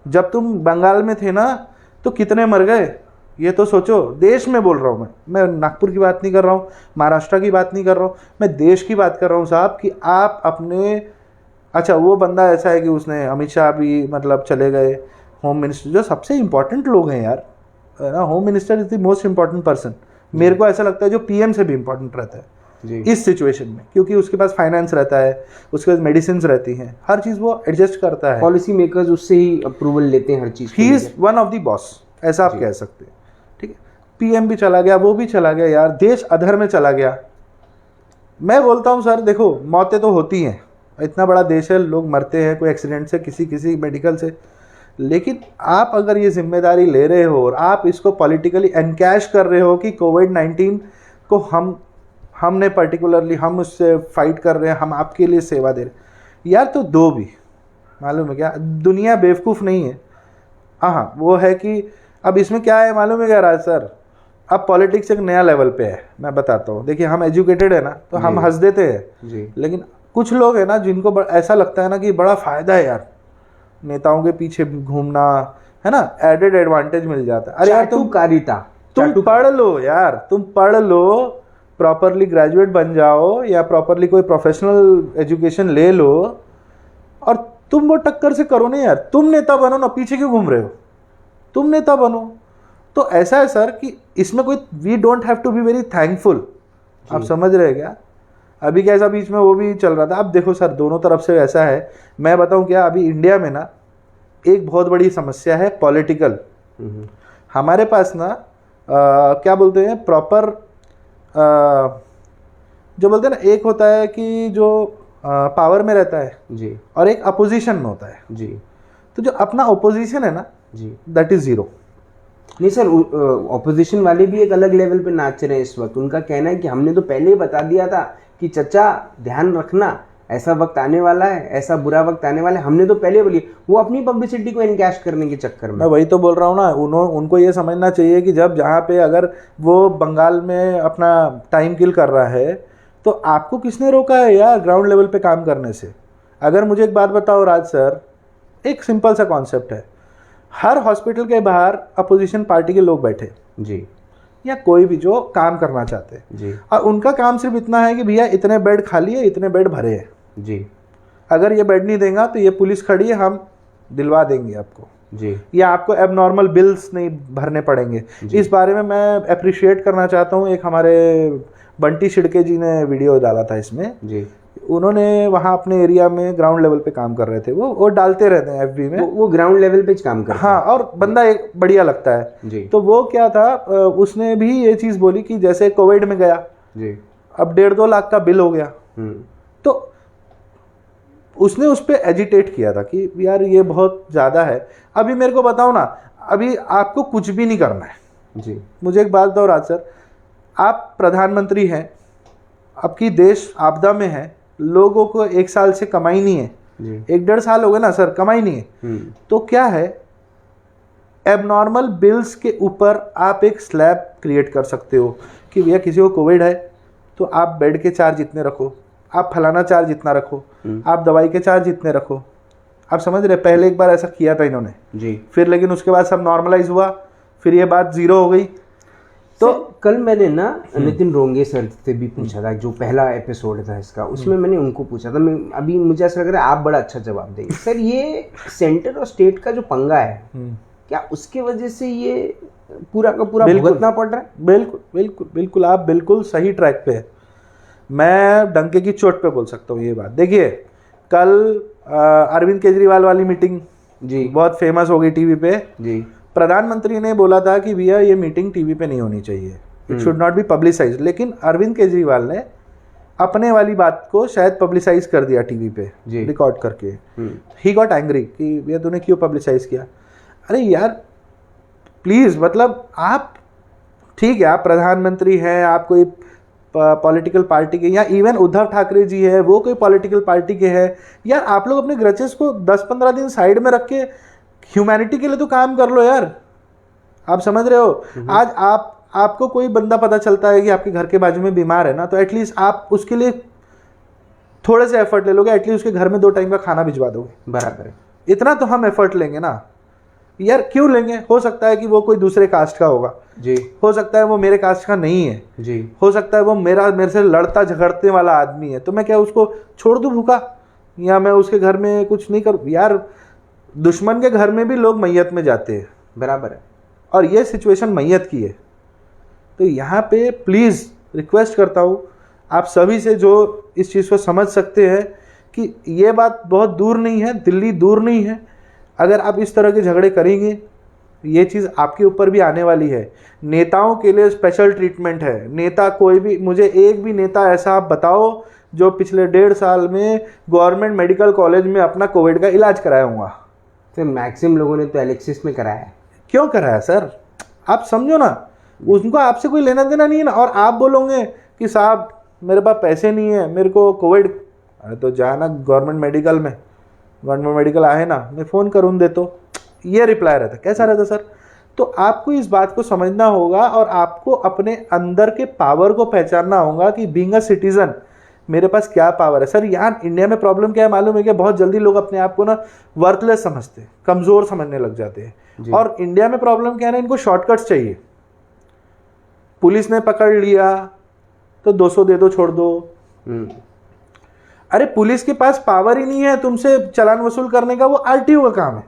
जब तुम बंगाल में थे ना, तो कितने मर गए ये तो सोचो। देश में बोल रहा हूँ मैं नागपुर की बात नहीं कर रहा हूँ, महाराष्ट्र की बात नहीं कर रहा हूँ, मैं देश की बात कर रहा हूँ साहब, कि आप अपने, अच्छा वो बंदा ऐसा है कि उसने, अमित शाह भी मतलब चले गए, होम मिनिस्टर जो सबसे इंपॉर्टेंट लोग हैं यार ना, home minister is the most important person, मेरे को ऐसा लगता है जो पीएम से भी इंपॉर्टेंट रहता है जी। इस सिचुएशन में, क्योंकि उसके पास फाइनेंस रहता है, उसके पास मेडिसिन रहती हैं, हर चीज़ वो एडजस्ट करता है, पॉलिसी मेकर्स उससे ही अप्रूवल लेते हैं हर चीज़। He is one of the boss, ऐसा आप कह सकते हैं। ठीक है, पीएम भी चला गया, वो भी चला गया यार, देश अधर में चला गया। मैं बोलता हूँ सर देखो, मौतें तो होती हैं, इतना बड़ा देश है, लोग मरते हैं कोई एक्सीडेंट से, किसी मेडिकल से, लेकिन आप अगर ये जिम्मेदारी ले रहे हो और आप इसको पॉलिटिकली एनकैश कर रहे हो कि कोविड-19 को हमने पर्टिकुलरली हम उससे फाइट कर रहे हैं, हम आपके लिए सेवा दे रहे हैं यार, तो दो भी मालूम है क्या, दुनिया बेवकूफ़ नहीं है। हाँ वो है कि अब इसमें क्या है मालूम है क्या राज सर, अब पॉलिटिक्स एक नया लेवल पे है, मैं बताता हूँ। देखिए हम एजुकेटेड है ना, तो हम हंस देते हैं जी, लेकिन कुछ लोग है ना जिनको ऐसा लगता है ना कि बड़ा फ़ायदा है यार नेताओं के पीछे घूमना, है ना, एडेड एडवांटेज मिल जाता है। अरे यार तुम पढ़ लो यार, तुम पढ़ लो, प्रॉपरली ग्रेजुएट बन जाओ या प्रॉपरली कोई प्रोफेशनल एजुकेशन ले लो, और तुम वो टक्कर से करो ना यार, तुम नेता बनो ना, पीछे क्यों घूम रहे हो, तुम नेता बनो। तो ऐसा है सर कि इसमें कोई, we don't have to be very thankful, आप समझ रहे हैं क्या। अभी कैसा बीच में वो भी चल रहा था। अब देखो सर दोनों तरफ से ऐसा है, मैं बताऊं क्या, अभी इंडिया में ना एक बहुत बड़ी समस्या है पॉलिटिकल। हमारे पास ना क्या बोलते हैं, प्रॉपर जो बोलते हैं ना, एक होता है कि जो पावर में रहता है जी, और एक अपोजिशन में होता है जी। तो जो अपना अपोजिशन है ना जी, दैट इज जीरो। नहीं सर, ऑपोजिशन वाले भी एक अलग लेवल पे नाच रहे हैं इस वक्त। उनका कहना है कि हमने तो पहले ही बता दिया था कि चचा ध्यान रखना, ऐसा वक्त आने वाला है, ऐसा बुरा वक्त आने वाला है। हमने तो पहले बोली, वो अपनी पब्लिसिटी को इनकैश करने के चक्कर में। मैं वही तो बोल रहा हूँ ना, उनको ये समझना चाहिए कि जब जहाँ पे अगर वो बंगाल में अपना टाइम किल कर रहा है तो आपको किसने रोका है यार ग्राउंड लेवल पे काम करने से। अगर मुझे एक बात बताओ राज सर, एक सिंपल सा कॉन्सेप्ट है, हर हॉस्पिटल के बाहर अपोजिशन पार्टी के लोग बैठे जी, या कोई भी जो काम करना चाहते हैं जी, और उनका काम सिर्फ इतना है कि भैया इतने बेड खाली है, इतने बेड भरे हैं, जी, अगर ये बेड नहीं देगा तो ये पुलिस खड़ी है, हम दिलवा देंगे आपको, जी, या आपको एबनॉर्मल बिल्स नहीं भरने पड़ेंगे। इस बारे में मैं अप्रिशिएट करना चाहता हूँ, एक हमारे बंटी शिड़के जी ने वीडियो डाला था इसमें जी। उन्होंने वहाँ अपने एरिया में ग्राउंड लेवल पे काम कर रहे थे, वो डालते रहते हैं एफबी में, वो ग्राउंड लेवल पे काम करते हाँ, और बंदा एक बढ़िया लगता है जी, तो वो क्या था, उसने भी ये चीज़ बोली कि जैसे कोविड में गया जी, अब 1.5-2 लाख का बिल हो गया, तो उसने उस पर एजिटेट किया था कि यार ये बहुत ज़्यादा है। अभी मेरे को बताओ ना, अभी आपको कुछ भी नहीं करना है जी, मुझे एक बात बताओ राज सर, आप प्रधानमंत्री हैं, आपकी देश आपदा में है, लोगों को 1 साल से कमाई नहीं है, जी, 1-1.5 साल हो गए ना सर, कमाई नहीं है, तो क्या है, एबनॉर्मल बिल्स के ऊपर आप एक स्लैब क्रिएट कर सकते हो कि भैया किसी को कोविड है तो आप बेड के चार्ज इतने रखो, आप फलाना चार्ज इतना रखो, आप दवाई के चार्ज इतने रखो। आप समझ रहे, पहले एक बार ऐसा किया था इन्होंने जी। फिर, लेकिन उसके बाद सब नॉर्मलाइज हुआ, फिर ये बात 0 हो गई। तो कल मैंने ना नितिन रोंगे सर से भी पूछा था, जो पहला एपिसोड था इसका, उसमें मैंने उनको पूछा था, मैं अभी मुझे ऐसा लग रहा है आप बड़ा अच्छा जवाब देंगे सर। ये सेंटर और स्टेट का जो पंगा है, क्या उसके वजह से ये पूरा का पूरा भुगतना पड़ रहा है? बिल्कुल बिल्कुल बिल्कुल, आप बिल्कुल सही ट्रैक पे है। मैं डंके की चोट पे बोल सकता हूँ ये बात। देखिए कल अरविंद केजरीवाल वाली मीटिंग जी, बहुत फेमस हो गई टीवी पे जी, प्रधानमंत्री ने बोला था कि भैया ये मीटिंग टीवी पे नहीं होनी चाहिए, it should not be publicise, लेकिन अरविंद केजरीवाल ने अपने वाली बात को शायद पब्लिसाइज कर दिया टीवी पे रिकॉर्ड करके। ही गॉट एंग्री कि भैया तूने क्यों पब्लिसाइज किया। अरे यार प्लीज़, मतलब आप ठीक है, आप प्रधानमंत्री हैं, आप कोई पॉलिटिकल पार्टी के, या इवन उद्धव ठाकरे जी है वो कोई पॉलिटिकल पार्टी के हैं, यार आप लोग अपने ग्रचेस को 10-15 दिन साइड में रख के ह्यूमैनिटी के लिए तो काम कर लो यार। आप समझ रहे हो, आज आपको कोई बंदा पता चलता है कि आपके घर के बाजू में बीमार है ना, तो एटलीस्ट आप उसके लिए थोड़े से एफर्ट ले लोगे, एटलीस्ट उसके घर में 2 टाइम का खाना भिजवा दोगे। बराबर है, इतना तो हम एफर्ट लेंगे ना यार। क्यों लेंगे, हो सकता है कि वो कोई दूसरे कास्ट का होगा जी, हो सकता है वो मेरे कास्ट का नहीं है जी, हो सकता है वो मेरे से लड़ता झगड़ते वाला आदमी है, तो मैं क्या उसको छोड़ दूं भूखा, या मैं उसके घर में कुछ नहीं करूं यार। दुश्मन के घर में भी लोग मैयत में जाते हैं, बराबर है। और ये सिचुएशन मैयत की है। तो यहाँ पे प्लीज़ रिक्वेस्ट करता हूँ आप सभी से जो इस चीज़ को समझ सकते हैं कि ये बात बहुत दूर नहीं है, दिल्ली दूर नहीं है। अगर आप इस तरह के झगड़े करेंगे ये चीज़ आपके ऊपर भी आने वाली है। नेताओं के लिए स्पेशल ट्रीटमेंट है। नेता कोई भी, मुझे एक भी नेता ऐसा आप बताओ जो पिछले 1.5 साल में गवर्नमेंट मेडिकल कॉलेज में अपना कोविड का इलाज कराया होगा। सर मैक्सिमम लोगों ने तो एलेक्सिस में कराया है। क्यों कराया सर, आप समझो ना, उनको आपसे कोई लेना देना नहीं है ना। और आप बोलोगे कि साहब मेरे पास पैसे नहीं है, मेरे को कोविड, अरे तो जाना गवर्नमेंट मेडिकल में, गवर्नमेंट मेडिकल आए ना, मैं फ़ोन करूँ दे, तो ये रिप्लाई रहता। कैसा रहता सर? तो आपको इस बात को समझना होगा और आपको अपने अंदर के पावर को पहचानना होगा कि बीइंग अ सिटीजन मेरे पास क्या पावर है। सर यहाँ इंडिया में प्रॉब्लम क्या है मालूम है क्या? बहुत जल्दी लोग अपने आप को ना वर्थलेस समझते हैं, कमज़ोर समझने लग जाते हैं। और इंडिया में प्रॉब्लम क्या है ना, इनको शॉर्टकट्स चाहिए। पुलिस ने पकड़ लिया तो 200 दे दो, छोड़ दो। अरे पुलिस के पास पावर ही नहीं है तुमसे चालान वसूल करने का, वो आरटीओ का काम है।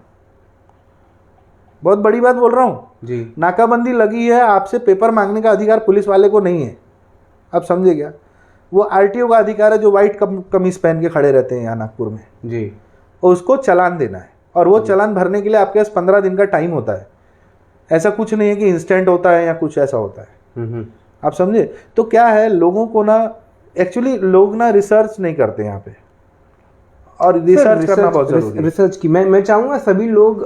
बहुत बड़ी बात बोल रहा हूं जी। नाकाबंदी लगी है, आपसे पेपर मांगने का अधिकार पुलिस वाले को नहीं है। आप समझे क्या? वो आरटीओ का अधिकार है जो व्हाइट कमीज पहन के खड़े रहते हैं यहाँ नागपुर में जी। उसको चालान देना है। और वो चालान भरने के लिए आपके पास 15 दिन का टाइम होता है। ऐसा कुछ नहीं है कि इंस्टेंट होता है या कुछ ऐसा होता है। आप समझे? तो क्या है, लोगों को ना एक्चुअली लोग ना रिसर्च नहीं करते यहाँ पे, और रिसर्च करना बहुत जरूरी है। रिसर्च की मैं चाहूँगा सभी लोग,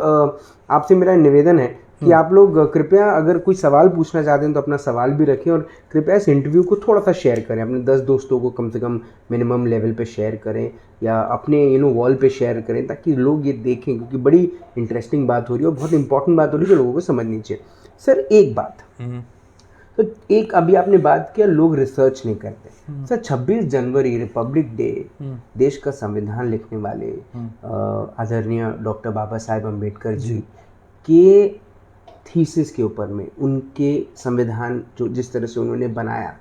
आपसे मेरा निवेदन है, कि आप लोग कृपया अगर कोई सवाल पूछना चाहते हैं तो अपना सवाल भी रखें, और कृपया इस इंटरव्यू को थोड़ा सा शेयर करें, अपने 10 दोस्तों को कम से कम मिनिमम लेवल पे शेयर करें, या अपने वॉल पे शेयर करें, ताकि लोग ये देखें, क्योंकि बड़ी इंटरेस्टिंग बात हो रही है और बहुत इंपॉर्टेंट बात हो रही है जो लोगों को समझनी चाहिए। सर एक बात, तो एक अभी आपने बात किया लोग रिसर्च नहीं करते। सर 26 जनवरी रिपब्लिक डे, देश का संविधान लिखने वाले आदरणीय डॉक्टर बाबा साहेब अम्बेडकर जी के थीसिस के ऊपर में, उनके संविधान जो जिस तरह से उन्होंने बनाया,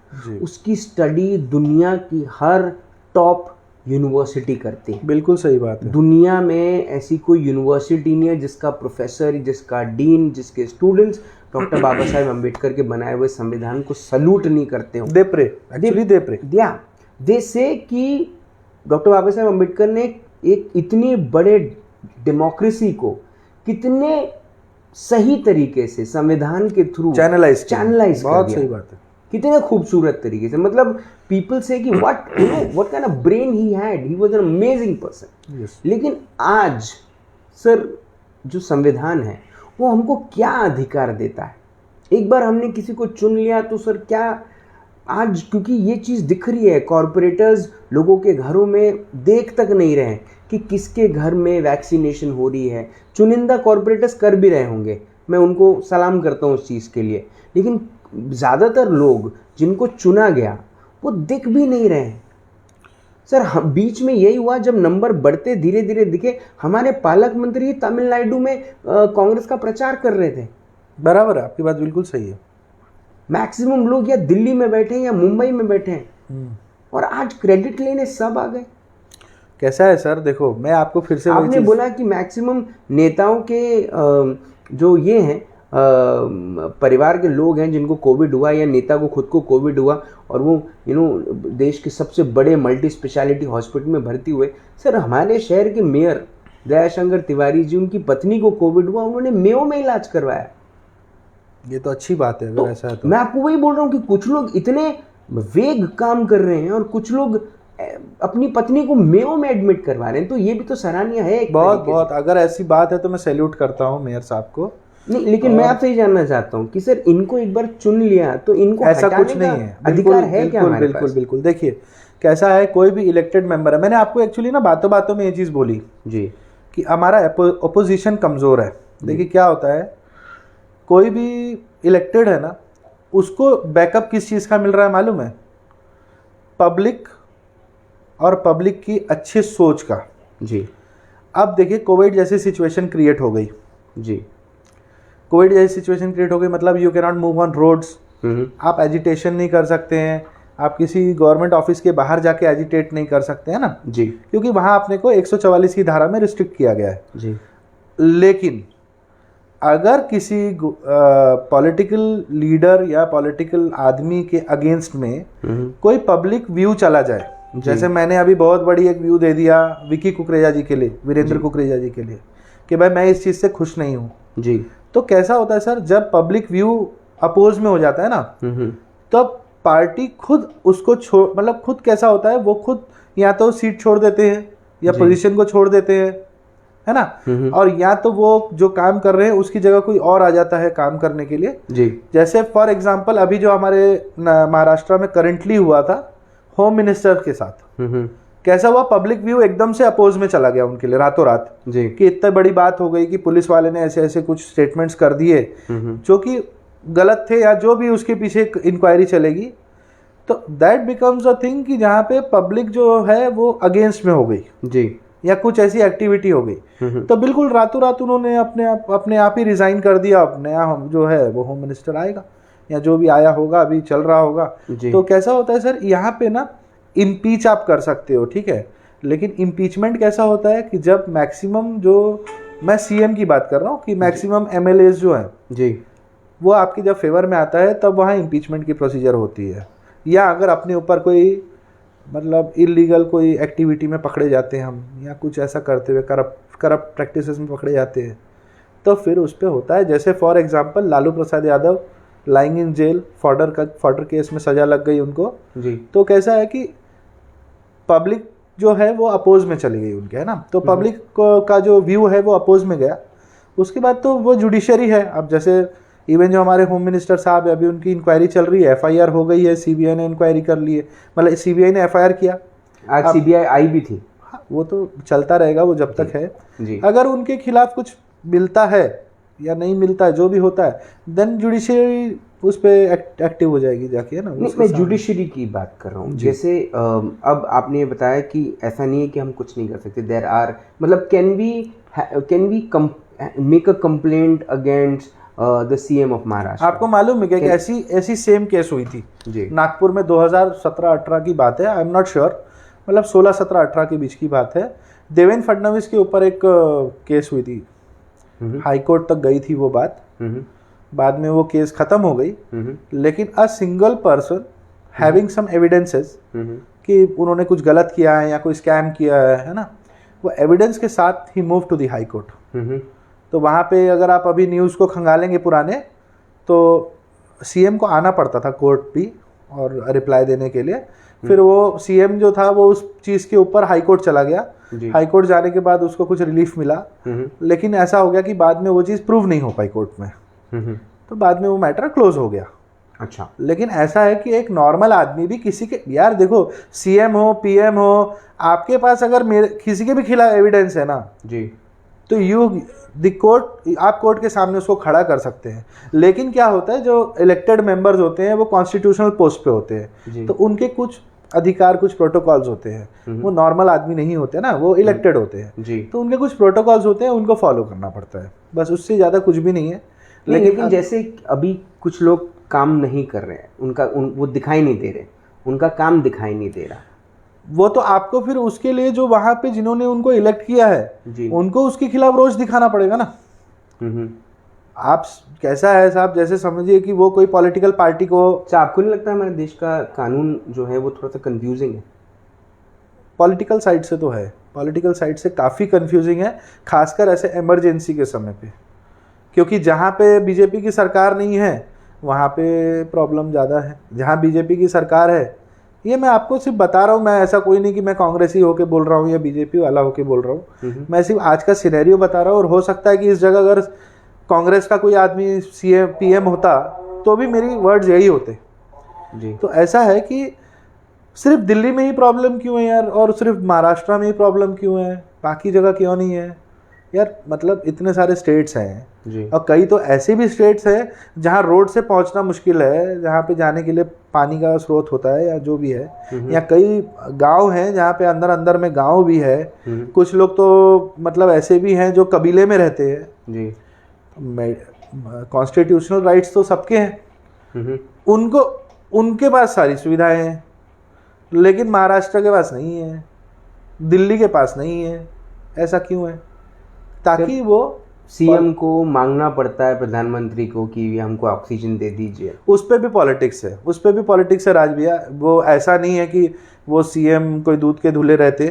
उसकी स्टडी दुनिया की हर टॉप यूनिवर्सिटी करती है। बिल्कुल सही बात है। दुनिया में ऐसी कोई यूनिवर्सिटी नहीं है जिसका प्रोफेसर, जिसका डीन, जिसके स्टूडेंट्स डॉक्टर बाबा साहेब अम्बेडकर के बनाए हुए संविधान को सल्यूट नहीं करते हो। दे से कि डॉक्टर बाबा साहेब अम्बेडकर ने एक इतनी बड़े डेमोक्रेसी को कितने सही तरीके से संविधान के थ्रू चैनलाइज कर दिया। बहुत सही बात है। कितने खूबसूरत तरीके से, मतलब पीपल से कि what kind of brain he had, he was an amazing person. लेकिन आज सर जो संविधान है वो हमको क्या अधिकार देता है? एक बार हमने किसी को चुन लिया तो सर क्या आज, क्योंकि ये चीज़ दिख रही है, कॉरपोरेटर्स लोगों के घरों में देख तक नहीं रहे कि किसके घर में वैक्सीनेशन हो रही है। चुनिंदा कॉरपोरेटर्स कर भी रहे होंगे, मैं उनको सलाम करता हूँ उस चीज़ के लिए, लेकिन ज़्यादातर लोग जिनको चुना गया वो दिख भी नहीं रहे हैं। सर बीच में यही हुआ जब नंबर बढ़ते धीरे धीरे दिखे, हमारे पालक मंत्री तमिलनाडु में कांग्रेस का प्रचार कर रहे थे। बराबर है, आपकी बात बिल्कुल सही है। मैक्सिमम लोग या दिल्ली में बैठे हैं या मुंबई में बैठे हैं, और आज क्रेडिट लेने सब आ गए। कैसा है सर, देखो मैं आपको फिर से आपने बोला कि मैक्सिमम नेताओं के जो ये हैं परिवार के लोग हैं जिनको कोविड हुआ, या नेता को खुद को कोविड हुआ और वो देश के सबसे बड़े मल्टी स्पेशलिटी हॉस्पिटल में भर्ती हुए। सर हमारे शहर के मेयर दयाशंकर तिवारी जी, उनकी पत्नी को कोविड हुआ, उन्होंने मेयो में इलाज करवाया। ये तो अच्छी बात है। तो ऐसा है तो मैं आपको वही बोल रहा हूँ कि कुछ लोग इतने वेग काम कर रहे हैं और कुछ लोग अपनी पत्नी को मेयो में एडमिट करवा रहे हैं, तो ये भी तो सराहनीय है। बहुत अगर ऐसी बात है तो मैं सैल्यूट करता हूँ मेयर साहब को। नहीं, लेकिन मैं आपसे ये जानना चाहता हूँ कि सर इनको एक बार चुन लिया तो इनको ऐसा कुछ नहीं है, अधिकार है क्या हमारे पास? बिल्कुल। देखिए कैसा है, कोई भी इलेक्टेड मेंबर है, मैंने आपको एक्चुअली ना बातों बातों में ये चीज़ बोली जी कि हमारा अपोजिशन कमज़ोर है। देखिए क्या होता है, कोई भी इलेक्टेड है ना, उसको बैकअप किस चीज़ का मिल रहा है मालूम है? पब्लिक और पब्लिक की अच्छी सोच का। जी अब देखिए कोविड जैसी सिचुएशन क्रिएट हो गई जी, कोविड जैसी सिचुएशन क्रिएट हो गई, मतलब you can not move on roads, आप एजिटेशन नहीं कर सकते हैं, आप किसी गवर्नमेंट ऑफिस के बाहर जाके एजिटेट नहीं कर सकते हैं ना जी, क्योंकि वहाँ अपने को 144 की धारा में रिस्ट्रिक्ट किया गया है जी। लेकिन अगर किसी पॉलिटिकल लीडर या पॉलिटिकल आदमी के अगेंस्ट में कोई पब्लिक व्यू चला जाए, जैसे मैंने अभी बहुत बड़ी एक व्यू दे दिया विकी कुकरेजा जी के लिए, वीरेंद्र कुकरेजा जी के लिए, कि भाई मैं इस चीज़ से खुश नहीं हूँ जी, तो कैसा होता है सर, जब पब्लिक व्यू अपोज में हो जाता है ना, तो पार्टी खुद उसको मतलब खुद कैसा होता है, वो खुद या तो सीट छोड़ देते हैं या पोजीशन को छोड़ देते हैं, है ना, और या तो वो जो काम कर रहे हैं उसकी जगह कोई और आ जाता है काम करने के लिए जी। जैसे फॉर एग्जांपल अभी जो हमारे महाराष्ट्र में करंटली हुआ था होम मिनिस्टर के साथ, कैसा हुआ, पब्लिक व्यू एकदम से अपोज में चला गया उनके लिए रातों रात जी, कि इतनी बड़ी बात हो गई कि पुलिस वाले ने ऐसे ऐसे कुछ स्टेटमेंट्स कर दिए जो कि गलत थे या जो भी उसके पीछे इंक्वायरी चलेगी, तो दैट बिकम्स अ थिंग कि जहाँ पे पब्लिक जो है वो अगेंस्ट में हो गई जी, या कुछ ऐसी एक्टिविटी हो गई, तो बिल्कुल रातों रात उन्होंने अपने आप ही रिजाइन कर दिया, नया जो है वो होम मिनिस्टर आएगा या जो भी आया होगा अभी चल रहा होगा। तो कैसा होता है सर, यहाँ पे ना इम्पीच आप कर सकते हो, ठीक है, लेकिन इम्पीचमेंट कैसा होता है कि जब मैक्सिमम जो, मैं सीएम की बात कर रहा हूँ कि मैक्सिमम एमएलएज जो हैं जी, वो आपकी जब फेवर में आता है तब वहाँ इम्पीचमेंट की प्रोसीजर होती है, या अगर अपने ऊपर कोई मतलब इलीगल कोई एक्टिविटी में पकड़े जाते हैं हम, या कुछ ऐसा करते हुए करप्ट प्रैक्टिसेस में पकड़े जाते हैं, तो फिर उस पर होता है, जैसे for example Lalu Prasad Yadav lying in jail, fodder case में सज़ा लग गई उनको जी, तो कैसा है कि पब्लिक जो है वो अपोज में चली गई उनके, है ना, तो पब्लिक का जो व्यू है वो अपोज में गया, उसके बाद तो वो जुडिशरी है। अब जैसे इवन जो हमारे होम मिनिस्टर साहब है, अभी उनकी इंक्वायरी चल रही है, एफआईआर हो गई है, सीबीआई ने इंक्वायरी कर ली है, मतलब सीबीआई ने एफआईआर किया। आज सीबीआई आई भी थी। हाँ, वो तो चलता रहेगा वो जब तक है। जी। अगर उनके खिलाफ कुछ मिलता है या नहीं मिलता है, जो भी होता है, देन जुडिशरी उस पे एक्टिव हो जाएगी जाके, है ना। नहीं, मैं जुडिशरी की बात कर रहा हूँ। जैसे अब आपने ये बताया कि ऐसा नहीं है कि हम कुछ नहीं कर सकते, देयर आर, मतलब can we make a complaint against the CM of Maharashtra. आपको मालूम है क्या कि ऐसी सेम केस हुई थी जी। नागपुर में 2017-18 की बात है, आई एम नॉट श्योर, मतलब 16-17-18 के बीच की बात है। देवेंद्र फडणवीस के ऊपर एक केस हुई थी, हाई कोर्ट तक गई थी वो बात, बाद में वो केस खत्म हो गई, लेकिन a single person having some evidences कि उन्होंने कुछ गलत किया है या कोई स्कैम किया है ना, वो एविडेंस के साथ ही move to the high court. तो वहाँ पे अगर आप अभी न्यूज़ को खंगालेंगे पुराने, तो सीएम को आना पड़ता था कोर्ट भी और रिप्लाई देने के लिए। फिर वो सीएम जो था वो उस चीज़ के ऊपर हाई कोर्ट चला गया, हाई कोर्ट जाने के बाद उसको कुछ रिलीफ मिला, लेकिन ऐसा हो गया कि बाद में वो चीज़ प्रूव नहीं हो पाई कोर्ट में, तो बाद में वो मैटर क्लोज हो गया। अच्छा, लेकिन ऐसा है कि एक नॉर्मल आदमी भी किसी के, यार देखो सीएम हो पीएम हो, आपके पास अगर किसी के भी खिलाफ एविडेंस है ना जी, तो आप कोर्ट के सामने उसको खड़ा कर सकते हैं। लेकिन क्या होता है, जो इलेक्टेड मेंबर्स होते हैं वो कॉन्स्टिट्यूशनल पोस्ट पे होते हैं, तो उनके कुछ अधिकार, कुछ प्रोटोकॉल्स होते हैं, वो नॉर्मल आदमी नहीं होते ना, वो इलेक्टेड होते हैं जी। तो उनके कुछ प्रोटोकॉल्स होते हैं, उनको फॉलो करना पड़ता है, बस उससे ज़्यादा कुछ भी नहीं है। लेकिन जैसे अभी कुछ लोग काम नहीं कर रहे हैं, वो दिखाई नहीं दे रहे, उनका काम दिखाई नहीं दे रहा, वो तो आपको फिर उसके लिए जो वहां पे जिन्होंने उनको इलेक्ट किया है उनको उसके खिलाफ रोष दिखाना पड़ेगा ना। आप कैसा है साहब, जैसे समझिए कि वो कोई पॉलिटिकल पार्टी को, आपको नहीं लगता हमारे देश का कानून जो है वो थोड़ा सा कंफ्यूजिंग है? पॉलिटिकल साइड से तो है, पॉलिटिकल साइड से काफ़ी कंफ्यूजिंग है, खासकर ऐसे इमरजेंसी के समय पे, क्योंकि जहाँ पे बीजेपी की सरकार नहीं है वहाँ पे प्रॉब्लम ज़्यादा है, जहाँ बीजेपी की सरकार है, ये मैं आपको सिर्फ बता रहा हूँ, मैं ऐसा कोई नहीं कि मैं कांग्रेसी होके बोल रहा हूँ या बीजेपी वाला होके बोल रहा हूँ, मैं सिर्फ आज का सिनेरियो बता रहा हूँ। और हो सकता है कि इस जगह अगर कांग्रेस का कोई आदमी सीएम पीएम होता तो भी मेरी वर्ड्स यही होते जी। तो ऐसा है कि सिर्फ दिल्ली में ही प्रॉब्लम क्यों है यार, और सिर्फ महाराष्ट्र में ही प्रॉब्लम क्यों है, बाकी जगह क्यों नहीं है यार? मतलब इतने सारे स्टेट्स हैं जी। और कई तो ऐसे भी स्टेट्स हैं जहाँ रोड से पहुँचना मुश्किल है, जहाँ पे जाने के लिए पानी का स्रोत होता है या जो भी है, या कई गांव हैं जहाँ पे अंदर अंदर में गांव भी है, कुछ लोग तो मतलब ऐसे भी हैं जो कबीले में रहते हैं जी। कॉन्स्टिट्यूशनल राइट्स तो सबके हैं, उनको उनके पास सारी सुविधाएं हैं, लेकिन महाराष्ट्र के पास नहीं है, दिल्ली के पास नहीं है। ऐसा क्यों है? ताकि वो सीएम को मांगना पड़ता है प्रधानमंत्री को कि हमको ऑक्सीजन दे दीजिए। उस पर भी पॉलिटिक्स है, उस पर भी पॉलिटिक्स है राज भैया। वो ऐसा नहीं है कि वो सीएम कोई दूध के धुले रहते,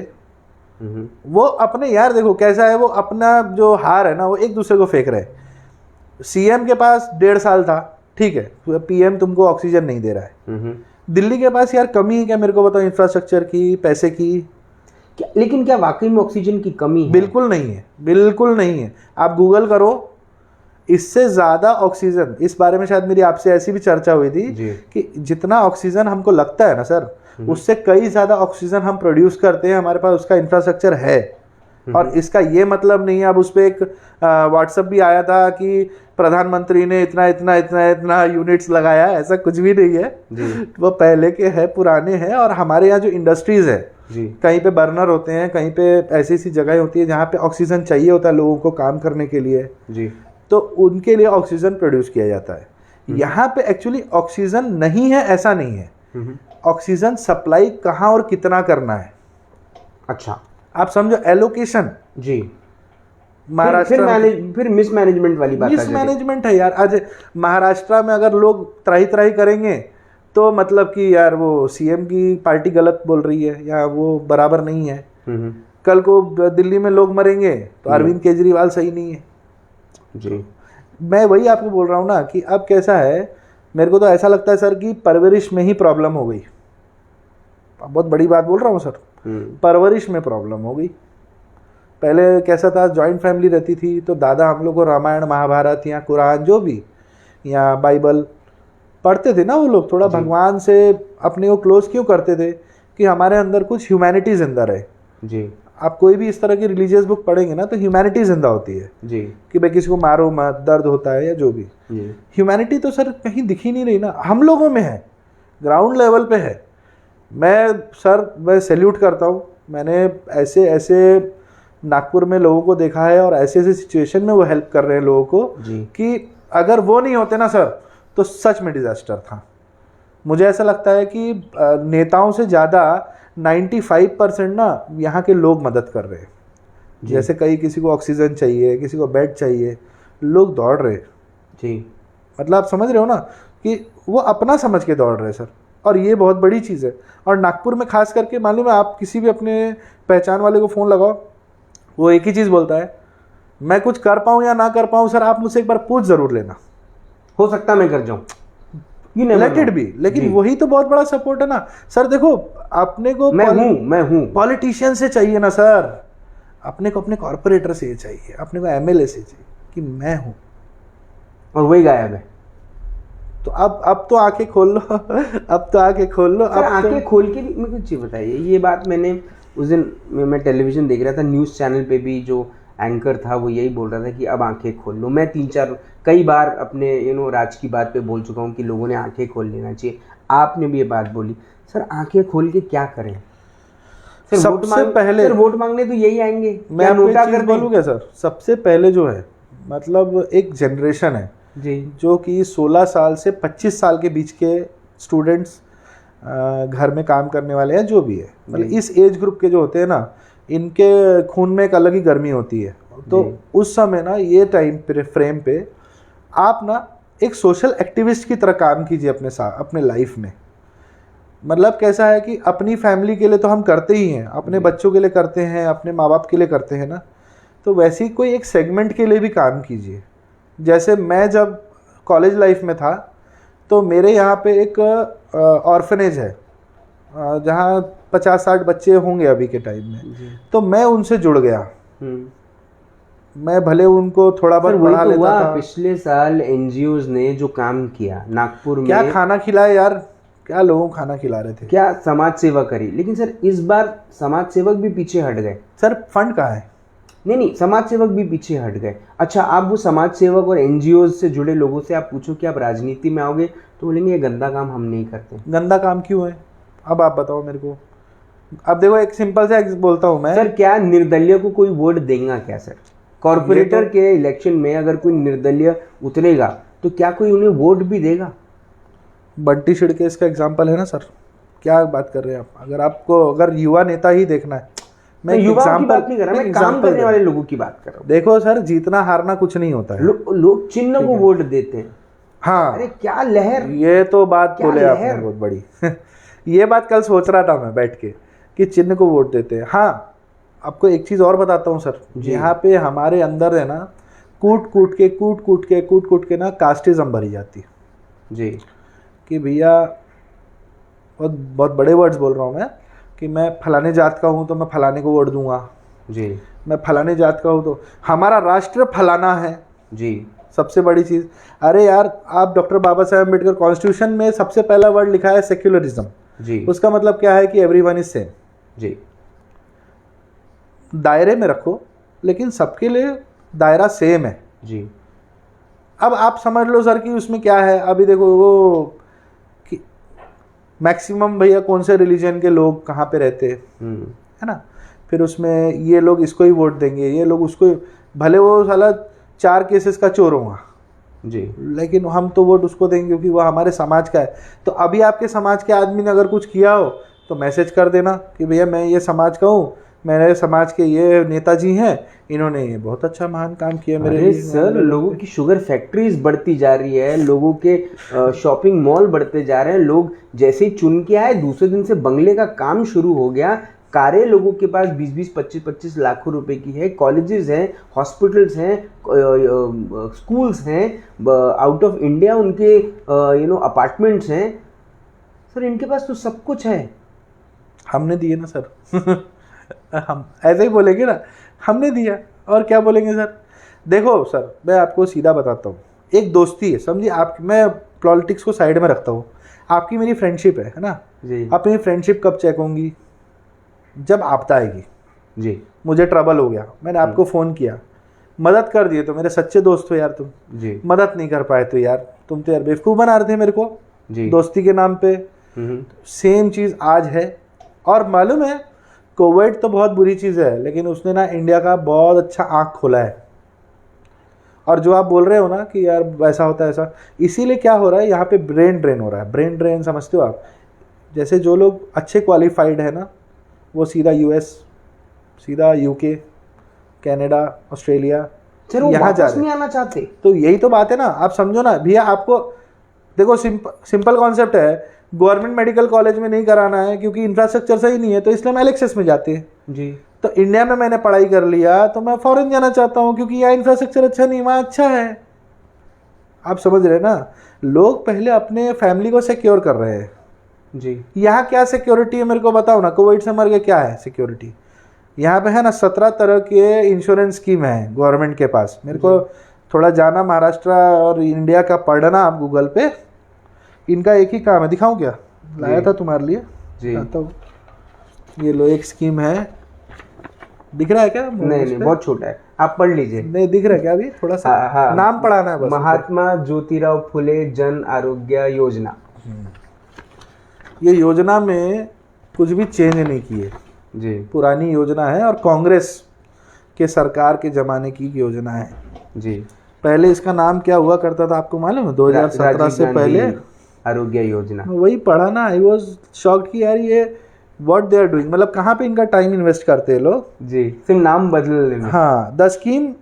वो अपने, यार देखो कैसा है, वो अपना जो हार है ना वो एक दूसरे को फेंक रहे। सीएम के पास 1.5 साल था, ठीक है, पीएम तुमको ऑक्सीजन नहीं दे रहा है। दिल्ली के पास यार कमी है क्या, मेरे को बताओ, इंफ्रास्ट्रक्चर की, पैसे की? लेकिन क्या वाकई में ऑक्सीजन की कमी है? बिल्कुल नहीं है, बिल्कुल नहीं है। आप गूगल करो, इससे ज़्यादा ऑक्सीजन, इस बारे में शायद मेरी आपसे ऐसी भी चर्चा हुई थी कि जितना ऑक्सीजन हमको लगता है ना सर, उससे कई ज़्यादा ऑक्सीजन हम प्रोड्यूस करते हैं, हमारे पास उसका इंफ्रास्ट्रक्चर है। और इसका ये मतलब नहीं है, अब उस पर एक व्हाट्सएप भी आया था कि प्रधानमंत्री ने इतना इतना इतना इतना यूनिट्स लगाया, ऐसा कुछ भी नहीं है। वो पहले के हैं, पुराने हैं। और हमारे यहाँ जो इंडस्ट्रीज़ है जी, कहीं पे बर्नर होते हैं, कहीं पे ऐसी ऐसी जगह होती है जहाँ पे ऑक्सीजन चाहिए होता है लोगों को काम करने के लिए जी, तो उनके लिए ऑक्सीजन प्रोड्यूस किया जाता है। यहाँ पे एक्चुअली ऑक्सीजन नहीं है, ऐसा नहीं है। ऑक्सीजन सप्लाई कहाँ और कितना करना है। अच्छा, आप समझो एलोकेशन जी। महाराष्ट्र फिर मिसमैनेजमेंट वाली बात, मिसमैनेजमेंट है यार। आज महाराष्ट्र में अगर लोग त्राही त्राही करेंगे तो मतलब कि यार वो सीएम की पार्टी गलत बोल रही है या वो बराबर नहीं है। कल को दिल्ली में लोग मरेंगे तो अरविंद केजरीवाल सही नहीं है जी। मैं वही आपको बोल रहा हूँ ना कि अब कैसा है, मेरे को तो ऐसा लगता है सर कि परवरिश में ही प्रॉब्लम हो गई। बहुत बड़ी बात बोल रहा हूँ सर, परवरिश में प्रॉब्लम हो गई। पहले कैसा था, जॉइंट फैमिली रहती थी तो दादा हम लोग को रामायण महाभारत या कुरान जो भी या बाइबल पढ़ते थे ना, वो लोग थोड़ा भगवान से अपने को क्लोज क्यों करते थे कि हमारे अंदर कुछ ह्यूमैनिटी जिंदा रहे जी। आप कोई भी इस तरह की रिलीजियस बुक पढ़ेंगे ना तो ह्यूमैनिटी जिंदा होती है जी। कि भाई किसी को मारो मत, दर्द होता है या जो भी। ह्यूमैनिटी तो सर कहीं दिख ही नहीं रही ना, हम लोगों में है, ग्राउंड लेवल पे है। मैं सैल्यूट करता हूँ, मैंने ऐसे ऐसे नागपुर में लोगों को देखा है और ऐसे ऐसे सिचुएशन में वो हेल्प कर रहे हैं लोगों को कि अगर वो नहीं होते ना सर तो सच में डिजास्टर था। मुझे ऐसा लगता है कि नेताओं से ज़्यादा 95% ना यहाँ के लोग मदद कर रहे हैं। जैसे किसी को ऑक्सीजन चाहिए, किसी को बेड चाहिए, लोग दौड़ रहे जी। मतलब आप समझ रहे हो ना कि वो अपना समझ के दौड़ रहे सर, और ये बहुत बड़ी चीज़ है। और नागपुर में खास करके मालूम है, आप किसी भी अपने पहचान वाले को फ़ोन लगाओ, वो एक ही चीज़ बोलता है, मैं कुछ कर पाऊँ या ना कर पाऊँ सर आप मुझसे एक बार पूछ ज़रूर लेना, हो सकता है मैं कर जाऊँ, लेट इट बी। लेकिन वही तो बहुत बड़ा सपोर्ट है ना सर। देखो अपने को मैं हूँ पॉलिटिशियन से चाहिए ना सर, अपने को अपने कॉर्पोरेटर से चाहिए, अपने को एमएलए से चाहिए कि मैं हूँ, और वही गायब है। तो अब तो आंखें खोल लो अब तो आंखें खोल लो। अब आंखें खोल के मुझे कुछ चीज़ बताइए। ये बात मैंने उस दिन मैं टेलीविजन देख रहा था, न्यूज़ चैनल पे भी जो एंकर था वो यही बोल रहा था कि अब आंखें खोल लो। मैं कई बार अपने राज की बात पे बोल चुका हूँ कि लोगों ने आंखें खोल लेना चाहिए। आपने भी ये बात बोली सर, आंखें खोल के क्या करें सर? सबसे पहले वोट मांगने तो यही आएंगे, मैं नोटा कर बोलूँगा सर। सबसे पहले जो है मतलब एक जनरेशन है जी जो कि 16 साल से 25 साल के बीच के स्टूडेंट्स घर में काम करने वाले हैं, जो भी है मतलब इस एज ग्रुप के जो होते हैं ना, इनके खून में एक अलग ही गर्मी होती है। तो उस समय ना ये टाइम फ्रेम पे आप ना एक सोशल एक्टिविस्ट की तरह काम कीजिए अपने लाइफ में। मतलब कैसा है कि अपनी फैमिली के लिए तो हम करते ही हैं, अपने बच्चों के लिए करते हैं, अपने माँ बाप के लिए करते हैं ना, तो वैसे ही कोई एक सेगमेंट के लिए भी काम कीजिए। जैसे मैं जब कॉलेज लाइफ में था तो मेरे यहाँ पे एक ऑर्फनेज है जहाँ 50-60 बच्चे होंगे अभी के टाइम में, तो मैं उनसे जुड़ गया। मैं भले उनको थोड़ा बहुत पढ़ा लेता था। पिछले साल एनजीओज ने जो काम किया नागपुर में, क्या खाना खिलाए यार, क्या लोगों को खाना खिला रहे थे, क्या समाज सेवा करी। लेकिन सर इस बार समाज सेवक भी पीछे हट गए। सर फंड कहाँ है? नहीं, समाज सेवक भी पीछे हट गए। अच्छा, आप वो समाज सेवक और एनजीओ से जुड़े लोगों से आप पूछो कि आप राजनीति में आओगे तो बोलेंगे ये गंदा काम हम नहीं करते। गंदा काम क्यों है? अब आप बताओ मेरे को। अब देखो एक सिंपल सा बोलता हूँ मैं। सर क्या निर्दलीय को कोई वोट देगा क्या सर? कॉर्पोरेटर के इलेक्शन में अगर कोई निर्दलीय उतरेगा तो क्या कोई उन्हें वोट भी देगा? बंटी छिड़के इसका एग्जाम्पल है ना सर। क्या बात कर रहे हैं आप? अगर युवा नेता ही देखना है, मैं युवाओं की बात नहीं कर रहा, मैं काम करने वाले लोगों की बात कर रहा हूँ। देखो सर, जीतना हारना कुछ नहीं होता है। लोग चिन्ह को वोट देते हैं। हाँ, अरे क्या लहर, ये तो बात बोले आपने बहुत बड़ी ये बात कल सोच रहा था मैं बैठ के कि चिन्ह को वोट देते हैं। हाँ, आपको एक चीज और बताता हूँ सर, यहाँ पे हमारे अंदर है ना कूट कूट के ना कास्टिज्म भरी जाती है जी, कि भैया बहुत बड़े वर्ड्स बोल रहा हूँ मैं, कि मैं फलाने जात का हूँ तो मैं फलाने को वोट दूंगा जी, मैं फलाने जात का हूँ तो हमारा राष्ट्र फलाना है जी। सबसे बड़ी चीज़, अरे यार आप डॉक्टर बाबा साहेब अम्बेडकर कॉन्स्टिट्यूशन में सबसे पहला वर्ड लिखा है सेक्युलरिज्म जी। उसका मतलब क्या है कि एवरीवन इज सेम जी। दायरे में रखो लेकिन सबके लिए दायरा सेम है जी। अब आप समझ लो सर कि उसमें क्या है। अभी देखो वो कि मैक्सिमम भैया कौन से रिलीजन के लोग कहाँ पे रहते हैं, है ना, फिर उसमें ये लोग इसको ही वोट देंगे, ये लोग उसको, भले वो साला 4 केसेस का चोर होगा जी, लेकिन हम तो वोट उसको देंगे क्योंकि वो हमारे समाज का है। तो अभी आपके समाज के आदमी ने अगर कुछ किया हो तो मैसेज कर देना कि भैया मैं ये समाज का हूँ, मेरे समाज के ये नेताजी हैं, इन्होंने ये बहुत अच्छा महान काम किया मेरे लिए। सर लोगों की शुगर फैक्ट्रीज बढ़ती जा रही है, लोगों के शॉपिंग मॉल बढ़ते जा रहे हैं, लोग जैसे ही चुन के आए दूसरे दिन से बंगले का काम शुरू हो गया, कारें लोगों के पास 20-20, 25-25 लाखों रुपए की है, कॉलेजेस हैं, हॉस्पिटल्स हैं, स्कूल्स हैं, आउट ऑफ इंडिया उनके अपार्टमेंट्स हैं। सर इनके पास तो सब कुछ है, हमने दिए ना सर हम ऐसे ही बोलेंगे ना, हमने दिया, और क्या बोलेंगे सर। देखो सर, मैं आपको सीधा बताता हूँ, एक दोस्ती है, समझिए आप, मैं पॉलिटिक्स को साइड में रखता हूँ, आपकी मेरी फ्रेंडशिप है ना जी अपनी फ्रेंडशिप कब चेक होंगी, जब आपदा आएगी। जी मुझे ट्रबल हो गया, मैंने आपको फ़ोन किया, मदद कर दिए तो मेरे सच्चे दोस्त हो यार तुम। जी मदद नहीं कर पाए तो यार तुम तो यार बेवकूफ़ बना रहे थे मेरे को जी दोस्ती के नाम पे। सेम चीज़ आज है। और मालूम है, कोविड तो बहुत बुरी चीज़ है, लेकिन उसने ना इंडिया का बहुत अच्छा आँख खोला है। और जो आप बोल रहे हो ना कि यार वैसा होता है ऐसा, इसीलिए क्या हो रहा है यहाँ पे, ब्रेन ड्रेन हो रहा है। ब्रेन ड्रेन समझते हो आप, जैसे जो लोग अच्छे क्वालिफाइड है ना, वो सीधा यूएस, सीधा यूके, कनाडा, ऑस्ट्रेलिया, सर वो यहाँ जा वापस रहे नहीं हैं। आना चाहते। तो यही तो बात है ना, आप समझो ना भैया। आपको देखो, सिंपल कॉन्सेप्ट है, गवर्नमेंट मेडिकल कॉलेज में नहीं कराना है क्योंकि इंफ्रास्ट्रक्चर सही नहीं है, तो इसलिए हम एलेक्सेस में जाते हैं। जी तो इंडिया में मैंने पढ़ाई कर लिया तो मैं फॉरेन जाना चाहता हूँ क्योंकि यहाँ इंफ्रास्ट्रक्चर अच्छा नहीं, वहाँ अच्छा है। आप समझ रहे हैं ना, लोग पहले अपने फैमिली को सिक्योर कर रहे हैं। जी यहाँ क्या सिक्योरिटी है मेरे को बताओ ना, कोविड से मर गए, क्या है सिक्योरिटी यहाँ पे है ना। 17 तरह के इंश्योरेंस स्कीम है गवर्नमेंट के पास। मेरे को थोड़ा जाना महाराष्ट्र और इंडिया का पढ़ना आप गूगल पे, इनका एक ही काम है, दिखाऊं क्या, लाया था तुम्हारे लिए, जी दिखाता हूँ। ये लो एक स्कीम है, दिख रहा है क्या? नहीं बहुत छोटा है, आप पढ़ लीजिए। नहीं दिख रहा है क्या अभी, थोड़ा सा हाँ, नाम पढ़ाना है बस। महात्मा ज्योतिराव फुले जन आरोग्य योजना। ये योजना में कुछ भी चेंज नहीं किए, जी पुरानी योजना है और कांग्रेस के सरकार के ज़माने की योजना है। जी पहले इसका नाम क्या हुआ करता था आपको मालूम है? 2017 से पहले आरोग्य योजना। वही पढ़ा ना, आई वॉज शॉक्ड कि यार ये व्हाट दे आर डूइंग, मतलब कहाँ पे इनका टाइम इन्वेस्ट करते हैं लोग। जी सिर्फ नाम बदलने में। हाँ, the scheme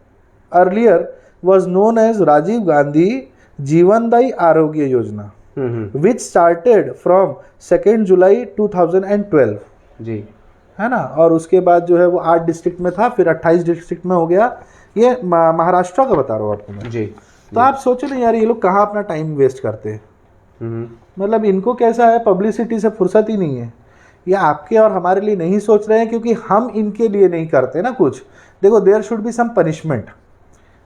earlier was known as Rajiv Gandhi Jeevandayee Arogya योजना, विच स्टार्टेड फ्रॉम 2 जुलाई 2012। जी है ना। और उसके बाद जो है वो 8 डिस्ट्रिक्ट में था, फिर 28 डिस्ट्रिक्ट में हो गया। ये महाराष्ट्र का बता रहा हूँ आपको मैं। जी तो आप सोचो ना यार, ये लोग कहाँ अपना टाइम वेस्ट करते हैं। मतलब इनको कैसा है, पब्लिसिटी से फुर्सत ही नहीं है। ये आपके और हमारे लिए नहीं सोच रहे हैं क्योंकि हम इनके लिए नहीं करते ना कुछ। देखो, there should be some punishment.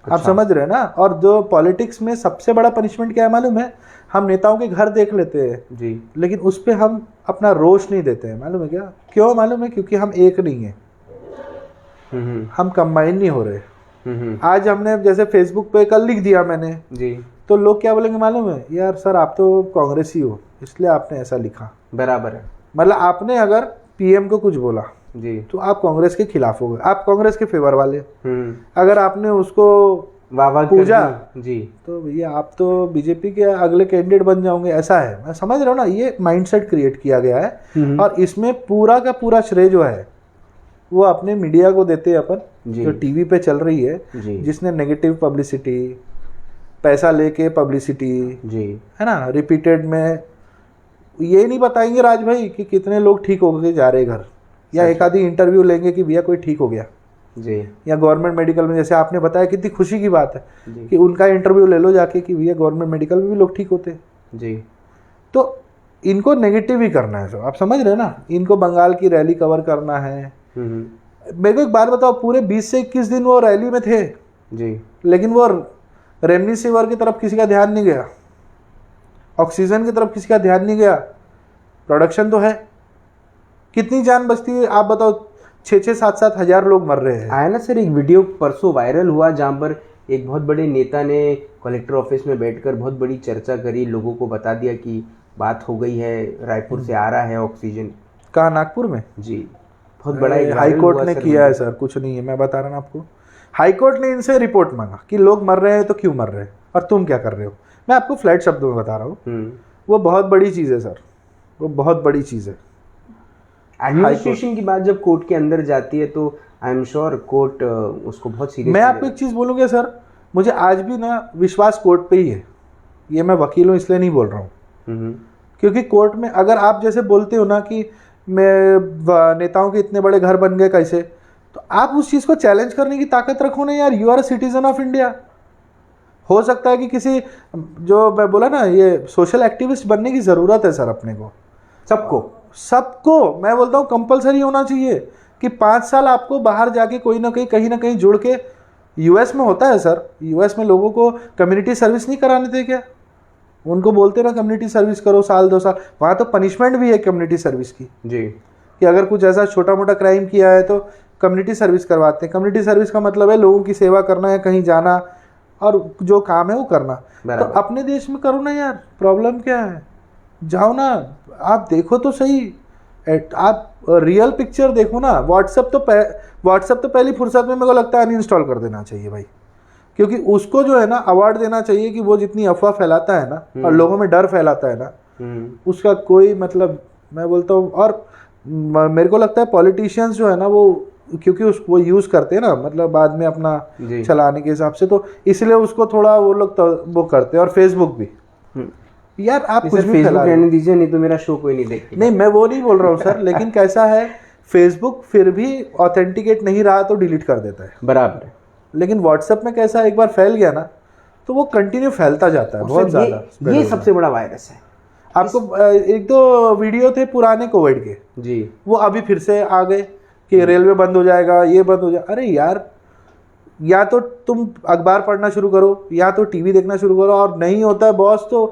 आप समझ रहे हैं ना। और जो पॉलिटिक्स में सबसे बड़ा पनिशमेंट क्या है मालूम है? हम नेताओं के घर देख लेते हैं जी, लेकिन उस पर हम अपना रोष नहीं देते हैं। मालूम है क्या क्यों? मालूम है, क्योंकि हम एक नहीं है, हम कंबाइन नहीं हो रहे। आज हमने जैसे फेसबुक पे कल लिख दिया मैंने जी, तो लोग क्या बोलेंगे मालूम है? यार सर आप तो कांग्रेसी हो इसलिए आपने ऐसा लिखा। बराबर है। मतलब आपने अगर पीएम को कुछ बोला जी, तो आप कांग्रेस के खिलाफ हो गए, आप कांग्रेस के फेवर वाले। हम्म, अगर आपने उसको वाह पूजा जी, तो भैया आप तो बीजेपी के अगले कैंडिडेट बन जाओगे। ऐसा है, मैं समझ रहा हूँ ना, ये माइंडसेट क्रिएट किया गया है। और इसमें पूरा का पूरा श्रेय जो है वो अपने मीडिया को देते हैं अपन, जो टीवी पे चल रही है, जिसने नेगेटिव पब्लिसिटी, पैसा लेके पब्लिसिटी, जी, है ना, रिपीटेड में ये नहीं बताएंगे राज भाई कि कितने लोग ठीक हो गए जा रहे घर, या एक आधी इंटरव्यू लेंगे कि भैया कोई ठीक हो गया जी, या गवर्नमेंट मेडिकल में, जैसे आपने बताया कितनी खुशी की बात है कि उनका इंटरव्यू ले लो जाके कि भैया गवर्नमेंट मेडिकल में भी लोग ठीक होते जी। तो इनको नेगेटिव ही करना है सब, आप समझ रहे हैं ना। इनको बंगाल की रैली कवर करना है। मेरे को एक बात बताओ, पूरे 20 से 21 दिन वो रैली में थे जी, लेकिन वो रेमडेसिविर की तरफ किसी का ध्यान नहीं गया, ऑक्सीजन की तरफ किसी का ध्यान नहीं गया। प्रोडक्शन तो है, कितनी जान बचती है आप बताओ? 6-7 हज़ार लोग मर रहे हैं। आया ना सर एक वीडियो परसों वायरल हुआ जहाँ पर एक बहुत बड़े नेता ने कलेक्टर ऑफिस में बैठकर बहुत बड़ी चर्चा करी, लोगों को बता दिया कि बात हो गई है, रायपुर से आ रहा है ऑक्सीजन। कहाँ? नागपुर में? जी, बहुत बड़ा एक हाई viral कोर्ट हुआ ने सर किया है सर, कुछ नहीं है, मैं बता रहा ना आपको। हाई कोर्ट ने इनसे रिपोर्ट मांगा कि लोग मर रहे हैं तो क्यों मर रहे हैं और तुम क्या कर रहे हो। मैं आपको फ्लैट शब्दों में बता रहा हूँ, वो बहुत बड़ी चीज़ है सर, वो बहुत बड़ी चीज़ है। एडमिनिस्ट्रेशन की बात जब कोर्ट के अंदर जाती है तो आई एम श्योर कोर्ट उसको बहुत सीरियस। मैं आपको एक चीज़ बोलूँगा सर, मुझे आज भी ना विश्वास कोर्ट पे ही है। ये मैं वकील हूँ इसलिए नहीं बोल रहा हूँ, क्योंकि कोर्ट में अगर आप जैसे बोलते हो ना कि मैं नेताओं के इतने बड़े घर बन गए कैसे, तो आप उस चीज़ को चैलेंज करने की ताकत रखो ना यार। You are a citizen of India. हो सकता है कि किसी, जो मैं बोला ना, ये सोशल एक्टिविस्ट बनने की ज़रूरत है सर अपने को, सबको मैं बोलता हूँ कंपलसरी होना चाहिए। कि 5 साल आपको बाहर जाके कोई ना कहीं जुड़ के, यूएस में होता है सर, यूएस में लोगों को कम्युनिटी सर्विस नहीं कराने थे क्या? उनको बोलते ना कम्युनिटी सर्विस करो साल 2 साल, वहाँ तो पनिशमेंट भी है कम्युनिटी सर्विस की जी, कि अगर कुछ ऐसा छोटा मोटा क्राइम किया है तो कम्युनिटी सर्विस करवाते हैं। कम्युनिटी सर्विस का मतलब है लोगों की सेवा करना है, कहीं जाना और जो काम है वो करना। तो अपने देश में करो ना यार, प्रॉब्लम क्या है? जाओ ना, आप देखो तो सही, आप रियल पिक्चर देखो ना। व्हाट्सएप तो पहली फुर्सत में मेरे को लगता है अनइंस्टॉल कर देना चाहिए भाई, क्योंकि उसको जो है ना अवार्ड देना चाहिए कि वो जितनी अफवाह फैलाता है ना और लोगों में डर फैलाता है ना, उसका कोई मतलब, मैं बोलता हूँ। और मेरे को लगता है पॉलिटिशियंस जो है ना वो, क्योंकि वो यूज़ करते हैं ना, मतलब बाद में अपना चलाने के हिसाब से, तो इसलिए उसको थोड़ा वो लोग तो वो करते हैं। और फेसबुक भी यार, आप कुछ भी फेसबुक रहने दीजिए, नहीं तो मेरा शो कोई नहीं देखेगा। नहीं, मैं वो नहीं बोल रहा हूँ सर, लेकिन कैसा है, फेसबुक फिर भी ऑथेंटिकेट नहीं रहा तो डिलीट कर देता है, बराबर है। लेकिन व्हाट्सएप में कैसा, एक बार फैल गया ना तो वो कंटिन्यू फैलता जाता है बहुत ज़्यादा। ये सबसे बड़ा वायरस है। आपको 1-2 वीडियो थे पुराने कोविड के जी, वो अभी फिर से आ गए कि रेलवे बंद हो जाएगा, ये बंद हो जाएगा। अरे यार, या तो तुम अखबार पढ़ना शुरू करो या तो टीवी देखना शुरू करो, और नहीं होता है बॉस तो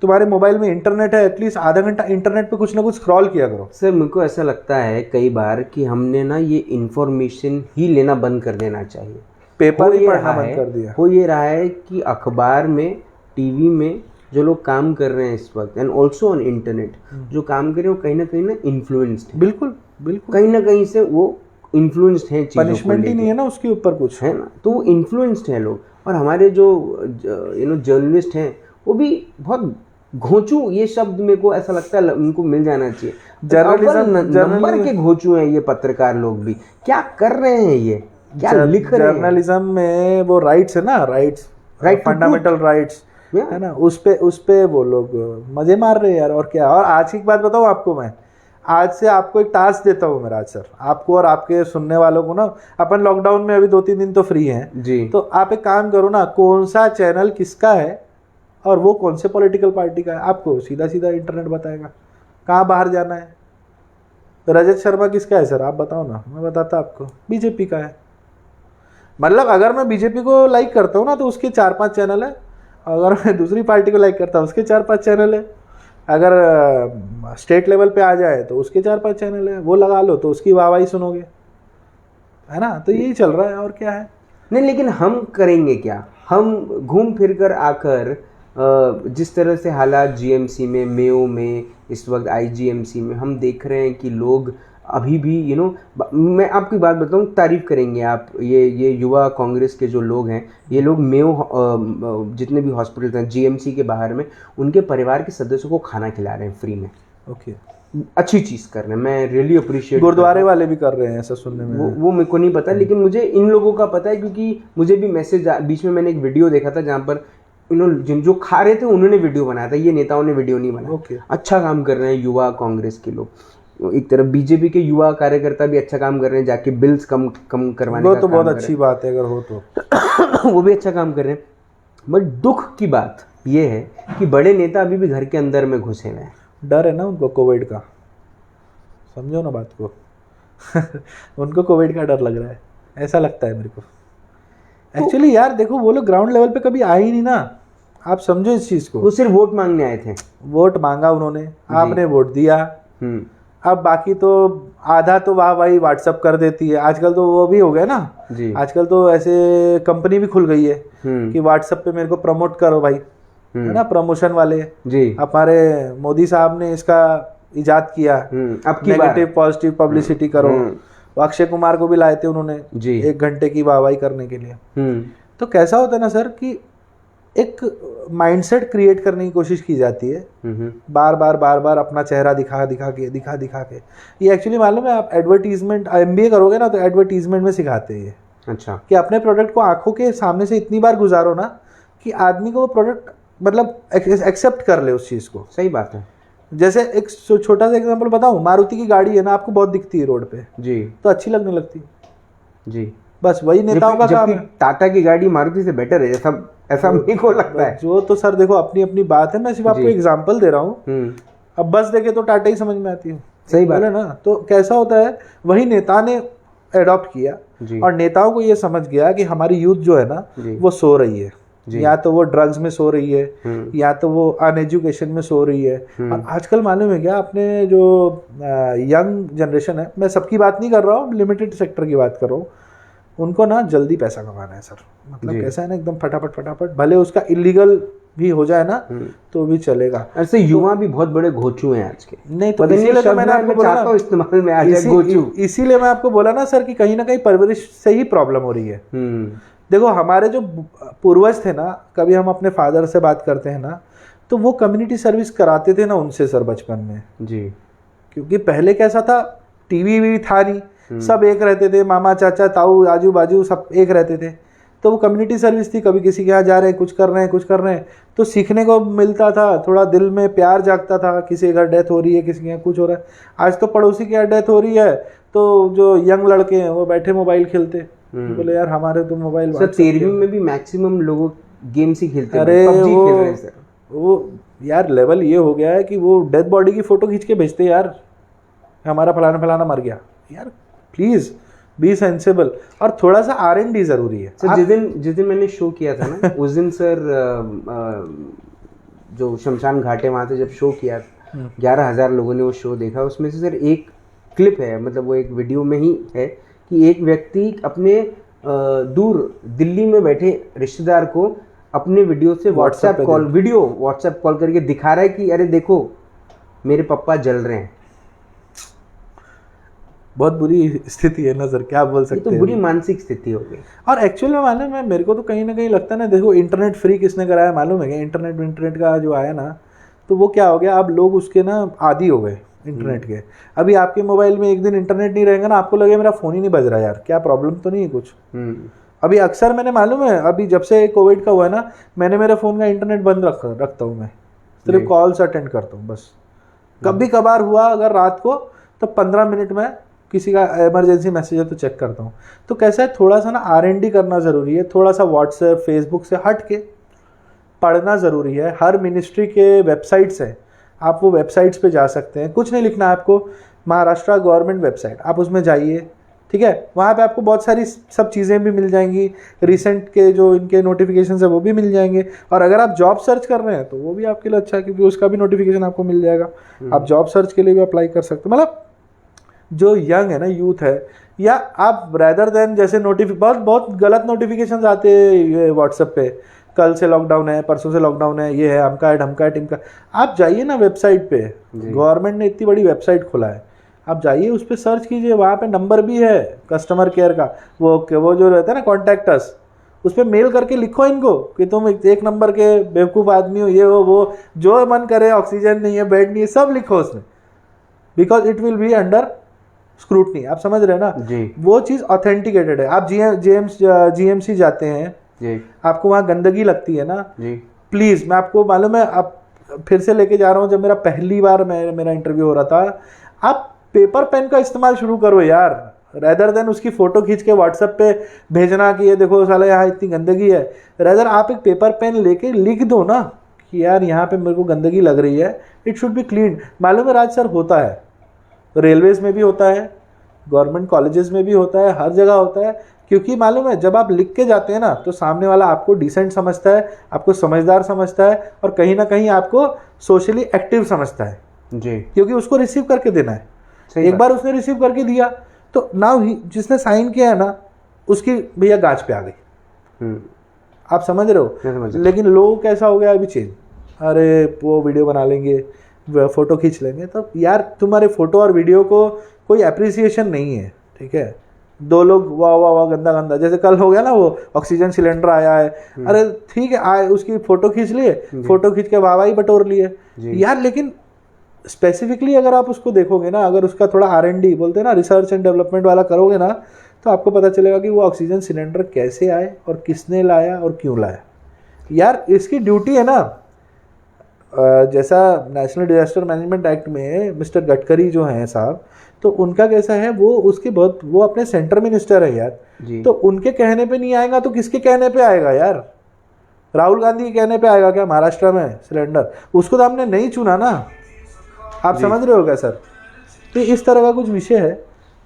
तुम्हारे मोबाइल में इंटरनेट है, एटलीस्ट आधा घंटा इंटरनेट पे कुछ ना कुछ स्क्रॉल किया करो। सर मेरे को ऐसा लगता है कई बार कि हमने ना ये इंफॉर्मेशन ही लेना बंद कर देना चाहिए। पेपर ही पढ़ना बंद कर दिया। हो ये रहा है कि अखबार में, टीवी में जो लोग काम कर रहे हैं इस वक्त, एंड ऑल्सो ऑन इंटरनेट जो काम कर रहे हैं, वो कहीं ना इन्फ्लुएंस्ड है। बिल्कुल, कहीं ना कहीं से वो इन्फ्लुएंस्ड है, पनिशमेंट ही नहीं है ना उसके ऊपर कुछ, है ना, तो वो इन्फ्लुएंस्ड है लोग। और हमारे जो जर्नलिस्ट हैं वो भी बहुत घोंचू, ये शब्द मेरे को ऐसा लगता है उनको मिल जाना चाहिए। नंबर के घोंचू हैं ये पत्रकार लोग भी। क्या कर रहे हैं ये, क्या लिख रहे हैं? जर्नलिज्म में वो राइट्स है ना, राइट फंडामेंटल राइट्स है ना, उस पे वो लोग मजे मार रहे हैं यार। और क्या, और आज की बात बताऊँ आपको, मैं आज से आपको एक टास्क देता हूँ मेरा सर, आपको और आपके सुनने वालों को ना। अपन लॉकडाउन में अभी 2-3 दिन तो फ्री हैं जी, तो आप एक काम करो ना, कौन सा चैनल किसका है और वो कौन से पॉलिटिकल पार्टी का है, आपको सीधा सीधा इंटरनेट बताएगा। कहाँ बाहर जाना है, रजत शर्मा किसका है सर, आप बताओ ना, मैं बताता आपको, बीजेपी का है। मतलब अगर मैं बीजेपी को लाइक करता हूँ ना तो उसके 4-5 चैनल है, अगर मैं दूसरी पार्टी को लाइक करता हूँ उसके 4-5 चैनल है, अगर स्टेट लेवल पे आ जाए तो उसके 4-5 चैनल है, वो लगा लो तो उसकी वाहवाही सुनोगे, है ना। तो यही चल रहा है, और क्या है। नहीं, लेकिन हम करेंगे क्या? हम घूम फिर कर आकर जिस तरह से हालात जीएमसी में, मेयो में, इस वक्त आईजीएमसी में हम देख रहे हैं कि लोग अभी भी मैं आपकी बात बताऊं, तारीफ करेंगे आप, ये युवा कांग्रेस के जो लोग हैं, ये लोग मेयो जितने भी हॉस्पिटल्स हैं जीएमसी के बाहर में, उनके परिवार के सदस्यों को खाना खिला रहे हैं फ्री में। ओके, अच्छी चीज़ कर रहे हैं, मैं रियली अप्रिशिएट। गुरुद्वारे वाले भी कर रहे हैं ऐसा सुनने में, वो मेरे को नहीं पता, लेकिन मुझे इन लोगों का पता है, क्योंकि मुझे भी मैसेज, बीच में मैंने एक वीडियो देखा था जहाँ पर इन्होंने जो खा रहे थे उन्होंने वीडियो बनाया था, ये नेताओं ने वीडियो नहीं बनाया। अच्छा काम कर रहे हैं युवा कांग्रेस के लोग। एक तरफ बीजेपी के युवा कार्यकर्ता भी अच्छा काम कर रहे हैं, जाके बिल्स कम करवाने वो तो बहुत अच्छी बात है अगर हो तो वो भी अच्छा काम कर रहे हैं। बट दुख की बात ये है कि बड़े नेता अभी भी घर के अंदर में घुसे हुए हैं। डर है ना उनको कोविड का, समझो ना बात को उनको कोविड का डर लग रहा है, ऐसा लगता है मेरे को। एक्चुअली यार देखो, वो लोग ग्राउंड लेवल पे कभी आए ही नहीं ना, आप समझो इस चीज को। वो सिर्फ वोट मांगने आए थे, वोट मांगा उन्होंने, आपने वोट दिया। अब बाकी तो आधा तो वाह भाई व्हाट्सअप कर देती है, आजकल तो वो भी हो गया ना जी। आजकल तो ऐसे कंपनी भी खुल गई है कि व्हाट्सएप पे मेरे को प्रमोट करो भाई, है ना, प्रमोशन वाले जी। हमारे मोदी साहब ने इसका इजाद किया, नेगेटिव पॉजिटिव पब्लिसिटी करो। अक्षय कुमार को भी लाए थे उन्होंने जी, 1 घंटे की वाहवाही करने के लिए। तो कैसा होता है ना सर कि एक माइंडसेट क्रिएट करने की कोशिश की जाती है, बार बार अपना चेहरा दिखा के। ये एक्चुअली मालूम है, आप एडवर्टीजमेंट MBA करोगे ना तो एडवर्टीजमेंट में सिखाते हैं। अच्छा, कि अपने प्रोडक्ट को आंखों के सामने से इतनी बार गुजारो ना कि आदमी को वो प्रोडक्ट मतलब एक्सेप्ट कर ले उस चीज़ को। सही बात है। जैसे एक छोटा सा एग्जांपल बताऊं, मारुति की गाड़ी है ना, आपको बहुत दिखती है रोड पे जी, तो अच्छी लगने लगती जी। बस वही नेताओं का काम है। टाटा की गाड़ी मारुति से बेटर है, ऐसा मेरे को लगता है। जो तो सर देखो अपनी अपनी बात है, मैं सिर्फ आपको एग्जांपल दे रहा हूँ। अब बस देखे तो टाटा ही समझ में आती है, सही बात है ना। तो कैसा होता है, वही नेता ने एडॉप्ट किया जी। और नेताओं को ये समझ गया कि हमारी यूथ जो है ना जी। वो सो रही है, जी। या तो वो ड्रग्स में सो रही है या तो वो अनएजुकेशन में सो रही है। और आजकल मालूम है क्या, अपने जो यंग जनरेशन है, मैं सबकी बात नहीं कर रहा हूँ, लिमिटेड सेक्टर की बात कर रहा हूँ, उनको ना जल्दी पैसा कमाना है सर। मतलब कैसा है ना, एकदम फटाफट फटाफट, भले उसका इलीगल भी हो जाए ना तो भी चलेगा। ऐसे युवा भी बहुत बड़े घोचू हैं आज के। नहीं तो पता नहीं इसीलिए तो शब्द मैंने मैं आपको बोला चाहता ना, हूँ इस्तेमाल में आ जाए घोचू। इसीलिए मैं आपको बोला ना सर कि कहीं ना कहीं परवरिश से ही प्रॉब्लम हो रही है। देखो हमारे जो पूर्वज थे ना, कभी हम अपने फादर से बात करते हैं ना, तो वो कम्युनिटी सर्विस कराते थे ना उनसे सर बचपन में जी। क्योंकि पहले कैसा था, टीवी भी था नहीं, सब एक रहते थे, मामा चाचा ताऊ आजू बाजू सब एक रहते थे, तो वो कम्युनिटी सर्विस थी। कभी किसी के यहाँ जा रहे हैं, कुछ कर रहे हैं, कुछ कर रहे हैं, तो सीखने को मिलता था, थोड़ा दिल में प्यार जागता था। किसी के घर डेथ हो रही है, किसी के यहाँ कुछ हो रहा है। आज तो पड़ोसी के यहाँ डेथ हो रही है तो जो यंग लड़के हैं वो बैठे मोबाइल खेलते, बोले यार हमारे तो मोबाइल। सर 13वीं में भी मैक्सिमम लोग गेम्स ही खेलते हैं, अरे PUBG खेल रहे हैं सर। वो यार लेवल ये हो गया है कि वो डेड बॉडी की फोटो खींच के भेजते यार, हमारा फलाना फलाना मर गया। यार प्लीज बी सेंसेबल, और थोड़ा सा R&D जरूरी है सर। जिस दिन मैंने शो किया था ना उस दिन सर जो शमशान घाट है वहाँ से जब शो किया 11,000 लोगों ने वो शो देखा। उसमें से सर एक क्लिप है, मतलब वो एक वीडियो में ही है कि एक व्यक्ति अपने दूर दिल्ली में बैठे रिश्तेदार को अपने वीडियो से व्हाट्सएप कॉल करके दिखा रहा है कि अरे देखो मेरे पापा जल रहे हैं। बहुत बुरी स्थिति है ना सर, क्या बोल सकते हैं। तो बुरी मानसिक स्थिति हो गई। और एक्चुअल में मालूम है मेरे को तो कहीं ना कहीं लगता है ना, देखो इंटरनेट फ्री किसने कराया मालूम है क्या? इंटरनेट का जो आया ना, तो वो क्या हो गया, अब लोग उसके ना आदी हो गए इंटरनेट के। अभी आपके मोबाइल में एक दिन इंटरनेट नहीं रहेगा ना, आपको लगे मेरा फ़ोन ही नहीं बज रहा यार, क्या प्रॉब्लम तो नहीं है कुछ। अभी अक्सर मैंने मालूम है, अभी जब से कोविड का हुआ है ना, मैंने मेरे फ़ोन का इंटरनेट बंद रखता हूँ मैं, सिर्फ कॉल्स अटेंड करता हूँ बस। कभी कभार हुआ अगर रात को तो 15 मिनट में किसी का इमरजेंसी मैसेज है तो चेक करता हूँ। तो कैसा है, थोड़ा सा ना R&D करना ज़रूरी है, थोड़ा सा व्हाट्सएप फेसबुक से हट के पढ़ना ज़रूरी है। हर मिनिस्ट्री के वेबसाइट्स हैं, आप वो वेबसाइट्स पे जा सकते हैं। कुछ नहीं लिखना है आपको, महाराष्ट्र गवर्नमेंट वेबसाइट, आप उसमें जाइए, ठीक है। वहाँ पे आपको बहुत सारी सब चीज़ें भी मिल जाएंगी, रिसेंट के जो इनके नोटिफिकेशन है वो भी मिल जाएंगे। और अगर आप जॉब सर्च कर रहे हैं तो वो भी आपके लिए अच्छा है, क्योंकि उसका भी नोटिफिकेशन आपको मिल जाएगा। आप जॉब सर्च के लिए भी अप्लाई कर सकते हो। मतलब जो यंग है ना, यूथ है, या आप रेदर देन जैसे बहुत गलत नोटिफिकेशन आते हैं व्हाट्सएप पे, कल से लॉकडाउन है, परसों से लॉकडाउन है, ये है, अमका है ढमका है टिमका। आप जाइए ना वेबसाइट पे, गवर्नमेंट ने इतनी बड़ी वेबसाइट खोला है, आप जाइए उस पर सर्च कीजिए, वहाँ पे नंबर भी है कस्टमर केयर का, वो जो रहता है ना कॉन्टैक्ट अस, उस पर मेल करके लिखो इनको कि तुम एक नंबर के बेवकूफ़ आदमी हो, ये वो जो मन करे, ऑक्सीजन नहीं है, बेड नहीं है, सब लिखो उसमें, because it will be under scrutiny. आप समझ रहे हैं ना जी। वो चीज़ ऑथेंटिकेटेड है। आप GMC जाते हैं जी, आपको वहाँ गंदगी लगती है ना जी, प्लीज़, मैं आपको मालूम है, आप फिर से लेके जा रहा हूँ, जब मेरा पहली बार मेरा इंटरव्यू हो रहा था, आप पेपर पेन का इस्तेमाल शुरू करो यार, रेदर देन उसकी फ़ोटो खींच के व्हाट्सएप पे भेजना कि ये देखो साला यहाँ इतनी गंदगी है। रेदर आप एक पेपर पेन लेके लिख दो ना कि यार यहाँ पे मेरे को गंदगी लग रही है, इट शुड बी क्लीन। मालूम है राज सर, होता है, रेलवेज में भी होता है, गवर्नमेंट कॉलेजेस में भी होता है, हर जगह होता है। क्योंकि मालूम है जब आप लिख के जाते हैं ना, तो सामने वाला आपको डिसेंट समझता है, आपको समझदार समझता है, और कहीं ना कहीं आपको सोशली एक्टिव समझता है जी, क्योंकि उसको रिसीव करके देना है। एक बार उसने रिसीव करके दिया तो नाउ जिसने साइन किया है ना, उसकी भैया गाज पे आ गई। आप समझ रहे हो? लेकिन लोग कैसा हो गया अभी चेंज, अरे वो वीडियो बना लेंगे, फोटो खींच लेंगे, तो यार तुम्हारे फोटो और वीडियो को कोई अप्रिसिएशन नहीं है, ठीक है। दो लोग वाह वाह वाह गंदा गंदा, जैसे कल हो गया ना वो ऑक्सीजन सिलेंडर आया है, अरे ठीक है आए, उसकी फोटो खींच लिए, फोटो खींच के वाह वाह ही बटोर लिए यार। लेकिन स्पेसिफिकली अगर आप उसको देखोगे ना, अगर उसका थोड़ा R&D बोलते हैं ना, रिसर्च एंड डेवलपमेंट वाला करोगे ना, तो आपको पता चलेगा कि वो ऑक्सीजन सिलेंडर कैसे आए और किसने लाया और क्यों लाया। यार इसकी ड्यूटी है ना, जैसा नेशनल डिजास्टर मैनेजमेंट एक्ट में मिस्टर गडकरी जो हैं साहब, तो उनका कैसा है, वो अपने सेंटर मिनिस्टर है यार जी। तो उनके कहने पे नहीं आएगा तो किसके कहने पे आएगा यार? राहुल गांधी के कहने पे आएगा क्या महाराष्ट्र में सिलेंडर? उसको तो हमने नहीं चुना ना। आप समझ रहे हो क्या सर? तो इस तरह का कुछ विषय है।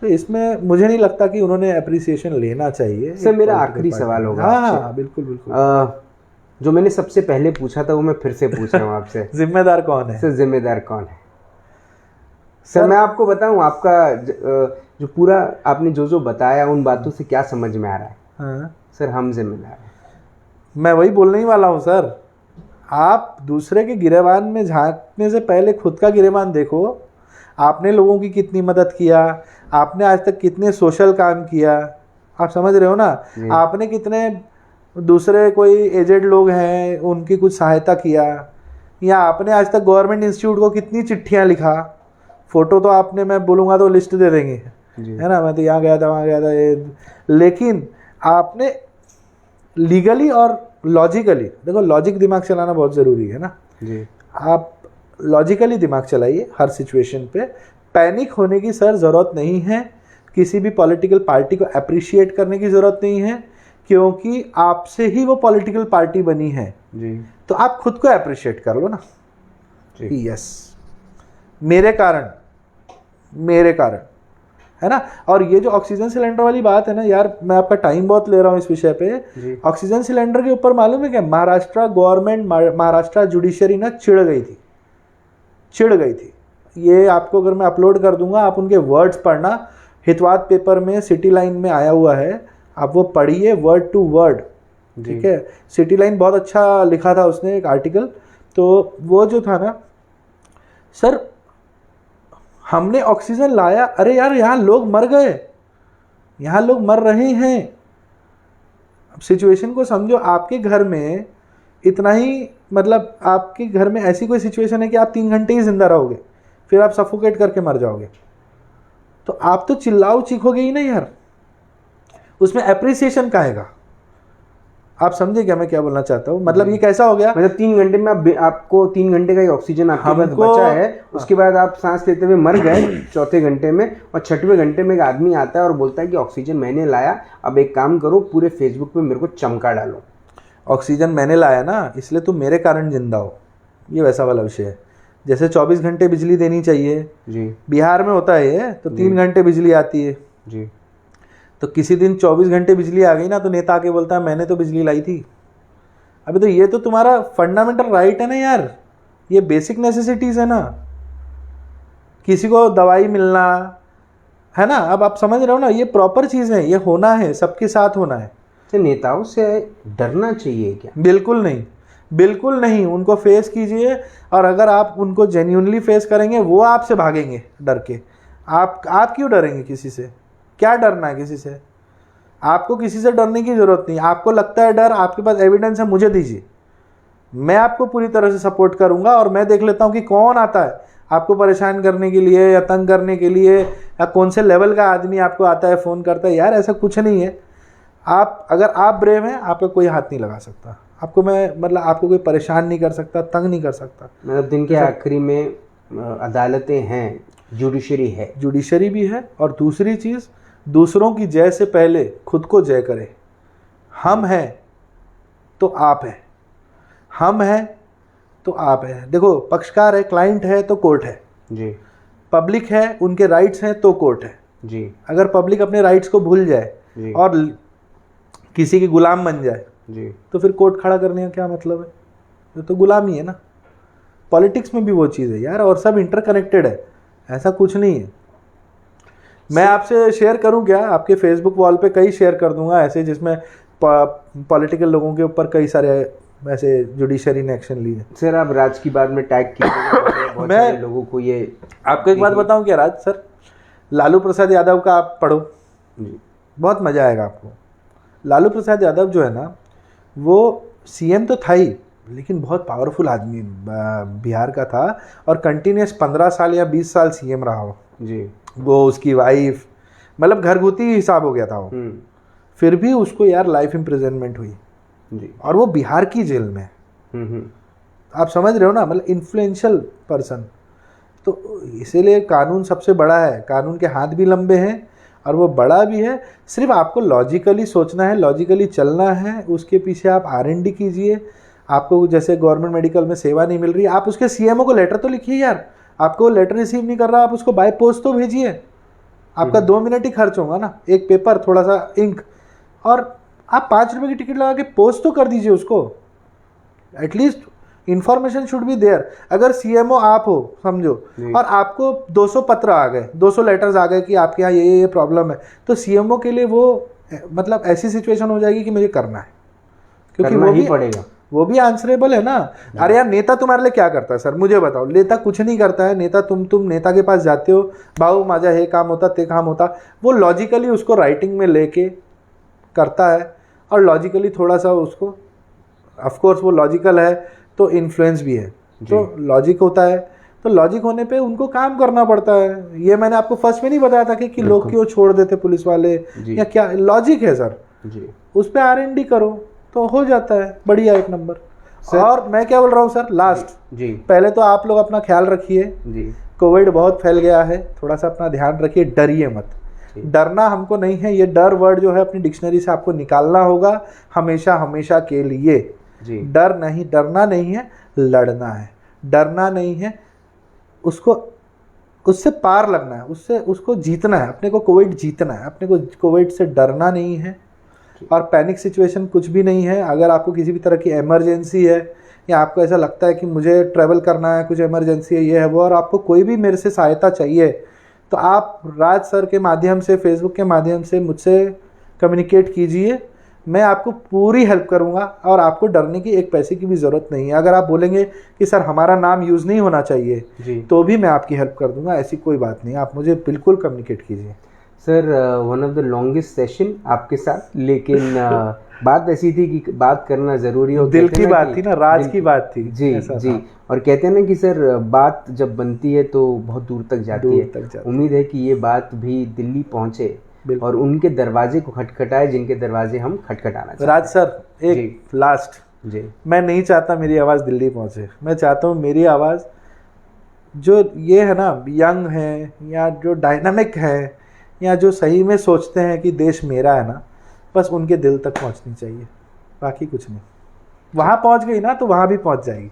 तो इसमें मुझे नहीं लगता कि उन्होंने अप्रिसिएशन लेना चाहिए। सर मेरा आखिरी सवाल होगा आपसे। हाँ बिल्कुल बिल्कुल। जो मैंने सबसे पहले पूछा था वो मैं फिर से पूछ रहा हूँ आपसे। जिम्मेदार कौन है? सर जिम्मेदार कौन है? सर मैं आपको बताऊं, आपका जो पूरा आपने जो बताया उन बातों से क्या समझ में आ रहा है? हाँ सर हम जिम्मेदार हैं। मैं वही बोलने ही वाला हूँ सर। आप दूसरे के गिरेबान में झांकने से पहले खुद का गिरेबान देखो। आपने लोगों की कितनी मदद किया, आपने आज तक कितने सोशल काम किया, आप समझ रहे हो ना? आपने कितने दूसरे कोई एजेड लोग हैं उनकी कुछ सहायता किया, या आपने आज तक गवर्नमेंट इंस्टीट्यूट को कितनी चिट्ठियां लिखा। फोटो तो आपने, मैं बोलूँगा तो लिस्ट दे देंगे, है ना? मैं तो यहाँ गया था वहाँ गया था लेकिन आपने लीगली और लॉजिकली, देखो लॉजिक दिमाग चलाना बहुत ज़रूरी है ना जी। आप लॉजिकली दिमाग चलाइए हर सिचुएशन पे। पैनिक होने की सर ज़रूरत नहीं है। किसी भी पॉलिटिकल पार्टी को अप्रिशिएट करने की ज़रूरत नहीं है, क्योंकि आपसे ही वो पॉलिटिकल पार्टी बनी है जी। तो आप खुद को अप्रिशिएट कर लो ना। यस, मेरे कारण, है ना? और ये जो ऑक्सीजन सिलेंडर वाली बात है ना यार, मैं आपका टाइम बहुत ले रहा हूँ इस विषय पे। ऑक्सीजन सिलेंडर के ऊपर मालूम है क्या, महाराष्ट्र गवर्नमेंट, महाराष्ट्र जुडिशरी ना चिढ़ गई थी। ये आपको अगर मैं अपलोड कर दूंगा, आप उनके वर्ड्स पढ़ना। हितवाद पेपर में सिटी लाइन में आया हुआ है, आप वो पढ़िए वर्ड टू वर्ड, ठीक है? सिटी लाइन बहुत अच्छा लिखा था उसने एक आर्टिकल। तो वो जो था ना सर, हमने ऑक्सीजन लाया, अरे यार यहाँ लोग मर गए, यहाँ लोग मर रहे हैं। अब सिचुएशन को समझो। आपके घर में इतना ही, मतलब आपके घर में ऐसी कोई सिचुएशन है कि आप 3 घंटे ही जिंदा रहोगे, फिर आप सफोकेट करके मर जाओगे, तो आप तो चिल्लाओ चीखोगे ही नहीं यार। उसमें एप्रिसिएशन का आएगा। आप समझे क्या मैं क्या बोलना चाहता हूँ? मतलब ये कैसा हो गया, मतलब 3 घंटे में आपको 3 घंटे का ही ऑक्सीजन आपके पास बचा है, उसके बाद आप सांस लेते हुए मर गए चौथे घंटे में, और छठवें घंटे में एक आदमी आता है और बोलता है कि ऑक्सीजन मैंने लाया, अब एक काम करो पूरे फेसबुक पे मेरे को चमका डालो। ऑक्सीजन मैंने लाया ना, इसलिए तुम मेरे कारण जिंदा हो। ये वैसा वाला विषय है। जैसे 24 घंटे बिजली देनी चाहिए जी, बिहार में होता है ये, तो 3 घंटे बिजली आती है जी। तो किसी दिन 24 घंटे बिजली आ गई ना, तो नेता आके बोलता है मैंने तो बिजली लाई थी। अबे तो ये तो तुम्हारा फंडामेंटल राइट है ना यार, ये बेसिक नेसेसिटीज है ना। किसी को दवाई मिलना है ना, अब आप समझ रहे हो ना, ये प्रॉपर चीज़ है, ये होना है, सबके साथ होना है। तो नेताओं से डरना चाहिए क्या? बिल्कुल नहीं, बिल्कुल नहीं। उनको फेस कीजिए, और अगर आप उनको जेन्यूनली फेस करेंगे, वो आपसे भागेंगे डर के। आप क्यों डरेंगे किसी से? क्या डरना है किसी से? आपको किसी से डरने की जरूरत नहीं। आपको लगता है डर, आपके पास एविडेंस है, मुझे दीजिए, मैं आपको पूरी तरह से सपोर्ट करूंगा। और मैं देख लेता हूं कि कौन आता है आपको परेशान करने के लिए या तंग करने के लिए, या कौन से लेवल का आदमी आपको आता है, फ़ोन करता है। यार ऐसा कुछ नहीं है। अगर आप ब्रेव हैं, आपका कोई हाथ नहीं लगा सकता। आपको आपको कोई परेशान नहीं कर सकता, तंग नहीं कर सकता। मतलब दिन के आखिरी में अदालतें हैं, जुडिशरी भी है। और दूसरी चीज़, दूसरों की जय से पहले खुद को जय करें। हम हैं तो आप हैं, हम हैं तो आप हैं। देखो, पक्षकार है, क्लाइंट है तो कोर्ट है जी, पब्लिक है, उनके राइट्स हैं तो कोर्ट है जी। अगर पब्लिक अपने राइट्स को भूल जाए और किसी की गुलाम बन जाए जी, तो फिर कोर्ट खड़ा करने का क्या मतलब है? ये तो गुलामी है ना। पॉलिटिक्स में भी वो चीज़ है यार, और सब इंटरकनेक्टेड है, ऐसा कुछ नहीं है। मैं आपसे शेयर करूं क्या? आपके फेसबुक वॉल पे कई शेयर कर दूंगा ऐसे, जिसमें पॉलिटिकल लोगों के ऊपर कई सारे ऐसे जुडिशरी ने एक्शन लिए। सर आप राज की बात में टैग कीजिएगा बहुत सारे लोगों को। ये आपको एक बात बताऊं क्या राज सर, लालू प्रसाद यादव का आप पढ़ो जी, बहुत मज़ा आएगा आपको। लालू प्रसाद यादव जो है ना, वो सीएम तो था ही, लेकिन बहुत पावरफुल आदमी बिहार का था, और कंटिन्यूस 15 साल या 20 साल सीएम रहा हो जी। वो, उसकी वाइफ, मतलब घरगुती हिसाब हो गया था वो। फिर भी उसको यार लाइफ इम्प्रिजनमेंट हुई जी, और वो बिहार की जेल में। आप समझ रहे हो ना, मतलब इन्फ्लुएंशियल पर्सन। तो इसीलिए कानून सबसे बड़ा है, कानून के हाथ भी लंबे हैं और वो बड़ा भी है। सिर्फ आपको लॉजिकली सोचना है, लॉजिकली चलना है, उसके पीछे आप R&D कीजिए। आपको जैसे गवर्नमेंट मेडिकल में सेवा नहीं मिल रही, आप उसके सीएमओ को लेटर तो लिखिए यार। आपको वो लेटर रिसीव नहीं कर रहा, आप उसको बाय पोस्ट तो भेजिए। आपका 2 मिनट ही खर्च होगा ना, एक पेपर, थोड़ा सा इंक, और आप 5 रुपए की टिकट लगा के पोस्ट तो कर दीजिए उसको। At least information should be there. अगर सीएमओ आप हो समझो, और आपको 200 पत्र आ गए, 200 लेटर्स आ गए कि आपके यहाँ ये प्रॉब्लम है, तो सीएमओ के लिए वो मतलब ऐसी सिचुएशन हो जाएगी कि मुझे करना है, क्योंकि करना वो ही भी पड़ेगा। वो भी आंसरेबल है ना। अरे यार नेता तुम्हारे लिए क्या करता है सर, मुझे बताओ। नेता कुछ नहीं करता है। नेता तुम नेता के पास जाते हो, बाबू माझा हे काम होता ते काम होता, वो लॉजिकली उसको राइटिंग में लेके करता है, और लॉजिकली थोड़ा सा उसको, ऑफ कोर्स वो लॉजिकल है तो इन्फ्लुएंस भी है, तो लॉजिक होता है, तो लॉजिक होने पे उनको काम करना पड़ता है। ये मैंने आपको फर्स्ट में नहीं बताया था कि लोग क्यों छोड़ देते पुलिस वाले, या क्या लॉजिक है सर जी। उस पर R&D करो तो हो जाता है बढ़िया, एक नंबर। और मैं क्या बोल रहा हूँ सर, लास्ट जी, पहले तो आप लोग अपना ख्याल रखिए जी, कोविड बहुत फैल गया है, थोड़ा सा अपना ध्यान रखिए, डरिए मत। डरना हमको नहीं है, ये डर वर्ड जो है अपनी डिक्शनरी से आपको निकालना होगा हमेशा हमेशा के लिए जी। डरना नहीं है, लड़ना है। डरना नहीं है, उसको उससे पार लगना है, उसको जीतना है। अपने को कोविड जीतना है, अपने को कोविड से डरना नहीं है, और पैनिक सिचुएशन कुछ भी नहीं है। अगर आपको किसी भी तरह की इमरजेंसी है, या आपको ऐसा लगता है कि मुझे ट्रैवल करना है, कुछ इमरजेंसी है, ये है वो, और आपको कोई भी मेरे से सहायता चाहिए, तो आप राज सर के माध्यम से, फेसबुक के माध्यम से मुझसे कम्युनिकेट कीजिए। मैं आपको पूरी हेल्प करूंगा, और आपको डरने की एक पैसे की भी ज़रूरत नहीं है। अगर आप बोलेंगे कि सर हमारा नाम यूज़ नहीं होना चाहिए जी, तो भी मैं आपकी हेल्प कर दूंगा, ऐसी कोई बात नहीं। आप मुझे बिल्कुल कम्युनिकेट कीजिए। Sir one of the longest session आपके साथ, लेकिन बात ऐसी थी कि बात करना ज़रूरी हो, दिल की बात थी ना, राज की बात थी जी जी। और कहते हैं ना कि सर बात जब बनती है तो बहुत दूर तक जाती है। उम्मीद है कि ये बात भी दिल्ली पहुंचे और उनके दरवाजे को खटखटाए जिनके दरवाजे हम खटखटाना चाहते हैं। राज सर एक लास्ट जी, मैं नहीं चाहता मेरी आवाज़ दिल्ली पहुंचे। मैं चाहता हूँ मेरी आवाज़ जो ये है ना, यंग है, या जो डायनामिक है, या जो सही में सोचते हैं कि देश मेरा है ना, बस उनके दिल तक पहुंचनी चाहिए, बाकी कुछ नहीं। वहाँ पहुंच गई ना तो वहाँ भी पहुंच जाएगी।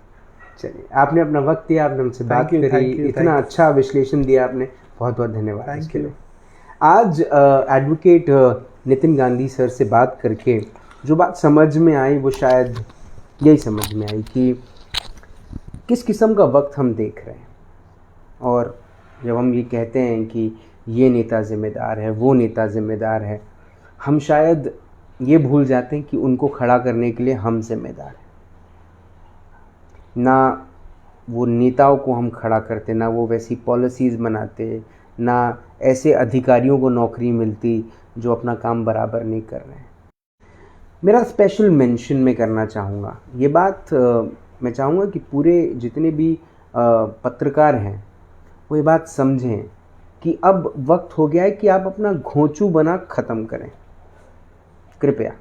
चलिए, आपने अपना वक्त दिया, आपने हमसे बात करी, इतना अच्छा विश्लेषण दिया आपने, बहुत बहुत धन्यवाद। Thank you. आज एडवोकेट नितिन गांधी सर से बात करके जो बात समझ में आई वो शायद यही समझ में आई कि किस किस्म का वक्त हम देख रहे हैं। और जब हम ये कहते हैं कि ये नेता ज़िम्मेदार है, वो नेता ज़िम्मेदार है, हम शायद ये भूल जाते हैं कि उनको खड़ा करने के लिए हम जिम्मेदार हैं। ना वो नेताओं को हम खड़ा करते, ना वो वैसी पॉलिसीज़ बनाते, ना ऐसे अधिकारियों को नौकरी मिलती जो अपना काम बराबर नहीं कर रहे हैं। मेरा स्पेशल मेंशन मैं करना चाहूँगा, ये बात मैं चाहूँगा कि पूरे जितने भी पत्रकार हैं वो ये बात समझें कि अब वक्त हो गया है कि आप अपना घोंचू बना ख़त्म करें, कृपया।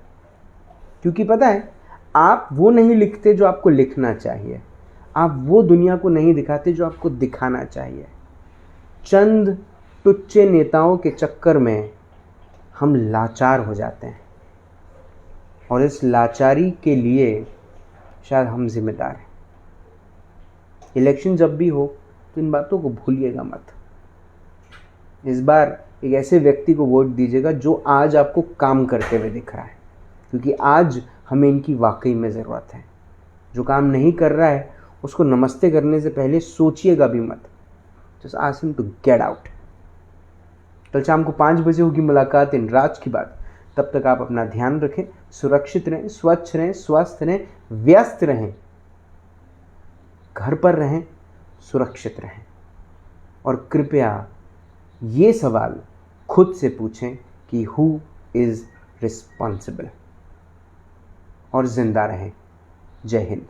क्योंकि पता है, आप वो नहीं लिखते जो आपको लिखना चाहिए, आप वो दुनिया को नहीं दिखाते जो आपको दिखाना चाहिए। चंद टुच्चे नेताओं के चक्कर में हम लाचार हो जाते हैं, और इस लाचारी के लिए शायद हम जिम्मेदार हैं। इलेक्शन जब भी हो तो इन बातों को भूलिएगा मत। इस बार एक ऐसे व्यक्ति को वोट दीजिएगा जो आज आपको काम करते हुए दिख रहा है, क्योंकि आज हमें इनकी वाकई में ज़रूरत है। जो काम नहीं कर रहा है उसको नमस्ते करने से पहले सोचिएगा भी मत, just ask him to get out. कल शाम को 5 बजे होगी मुलाकात इन राज की बात। तब तक आप अपना ध्यान रखें, सुरक्षित रहें, स्वच्छ रहें, स्वस्थ रहें, व्यस्त रहें, घर पर रहें, सुरक्षित रहें। और कृपया ये सवाल खुद से पूछें कि हु इज़ रिस्पॉन्सिबल, और जिंदा रहें। जय हिंद।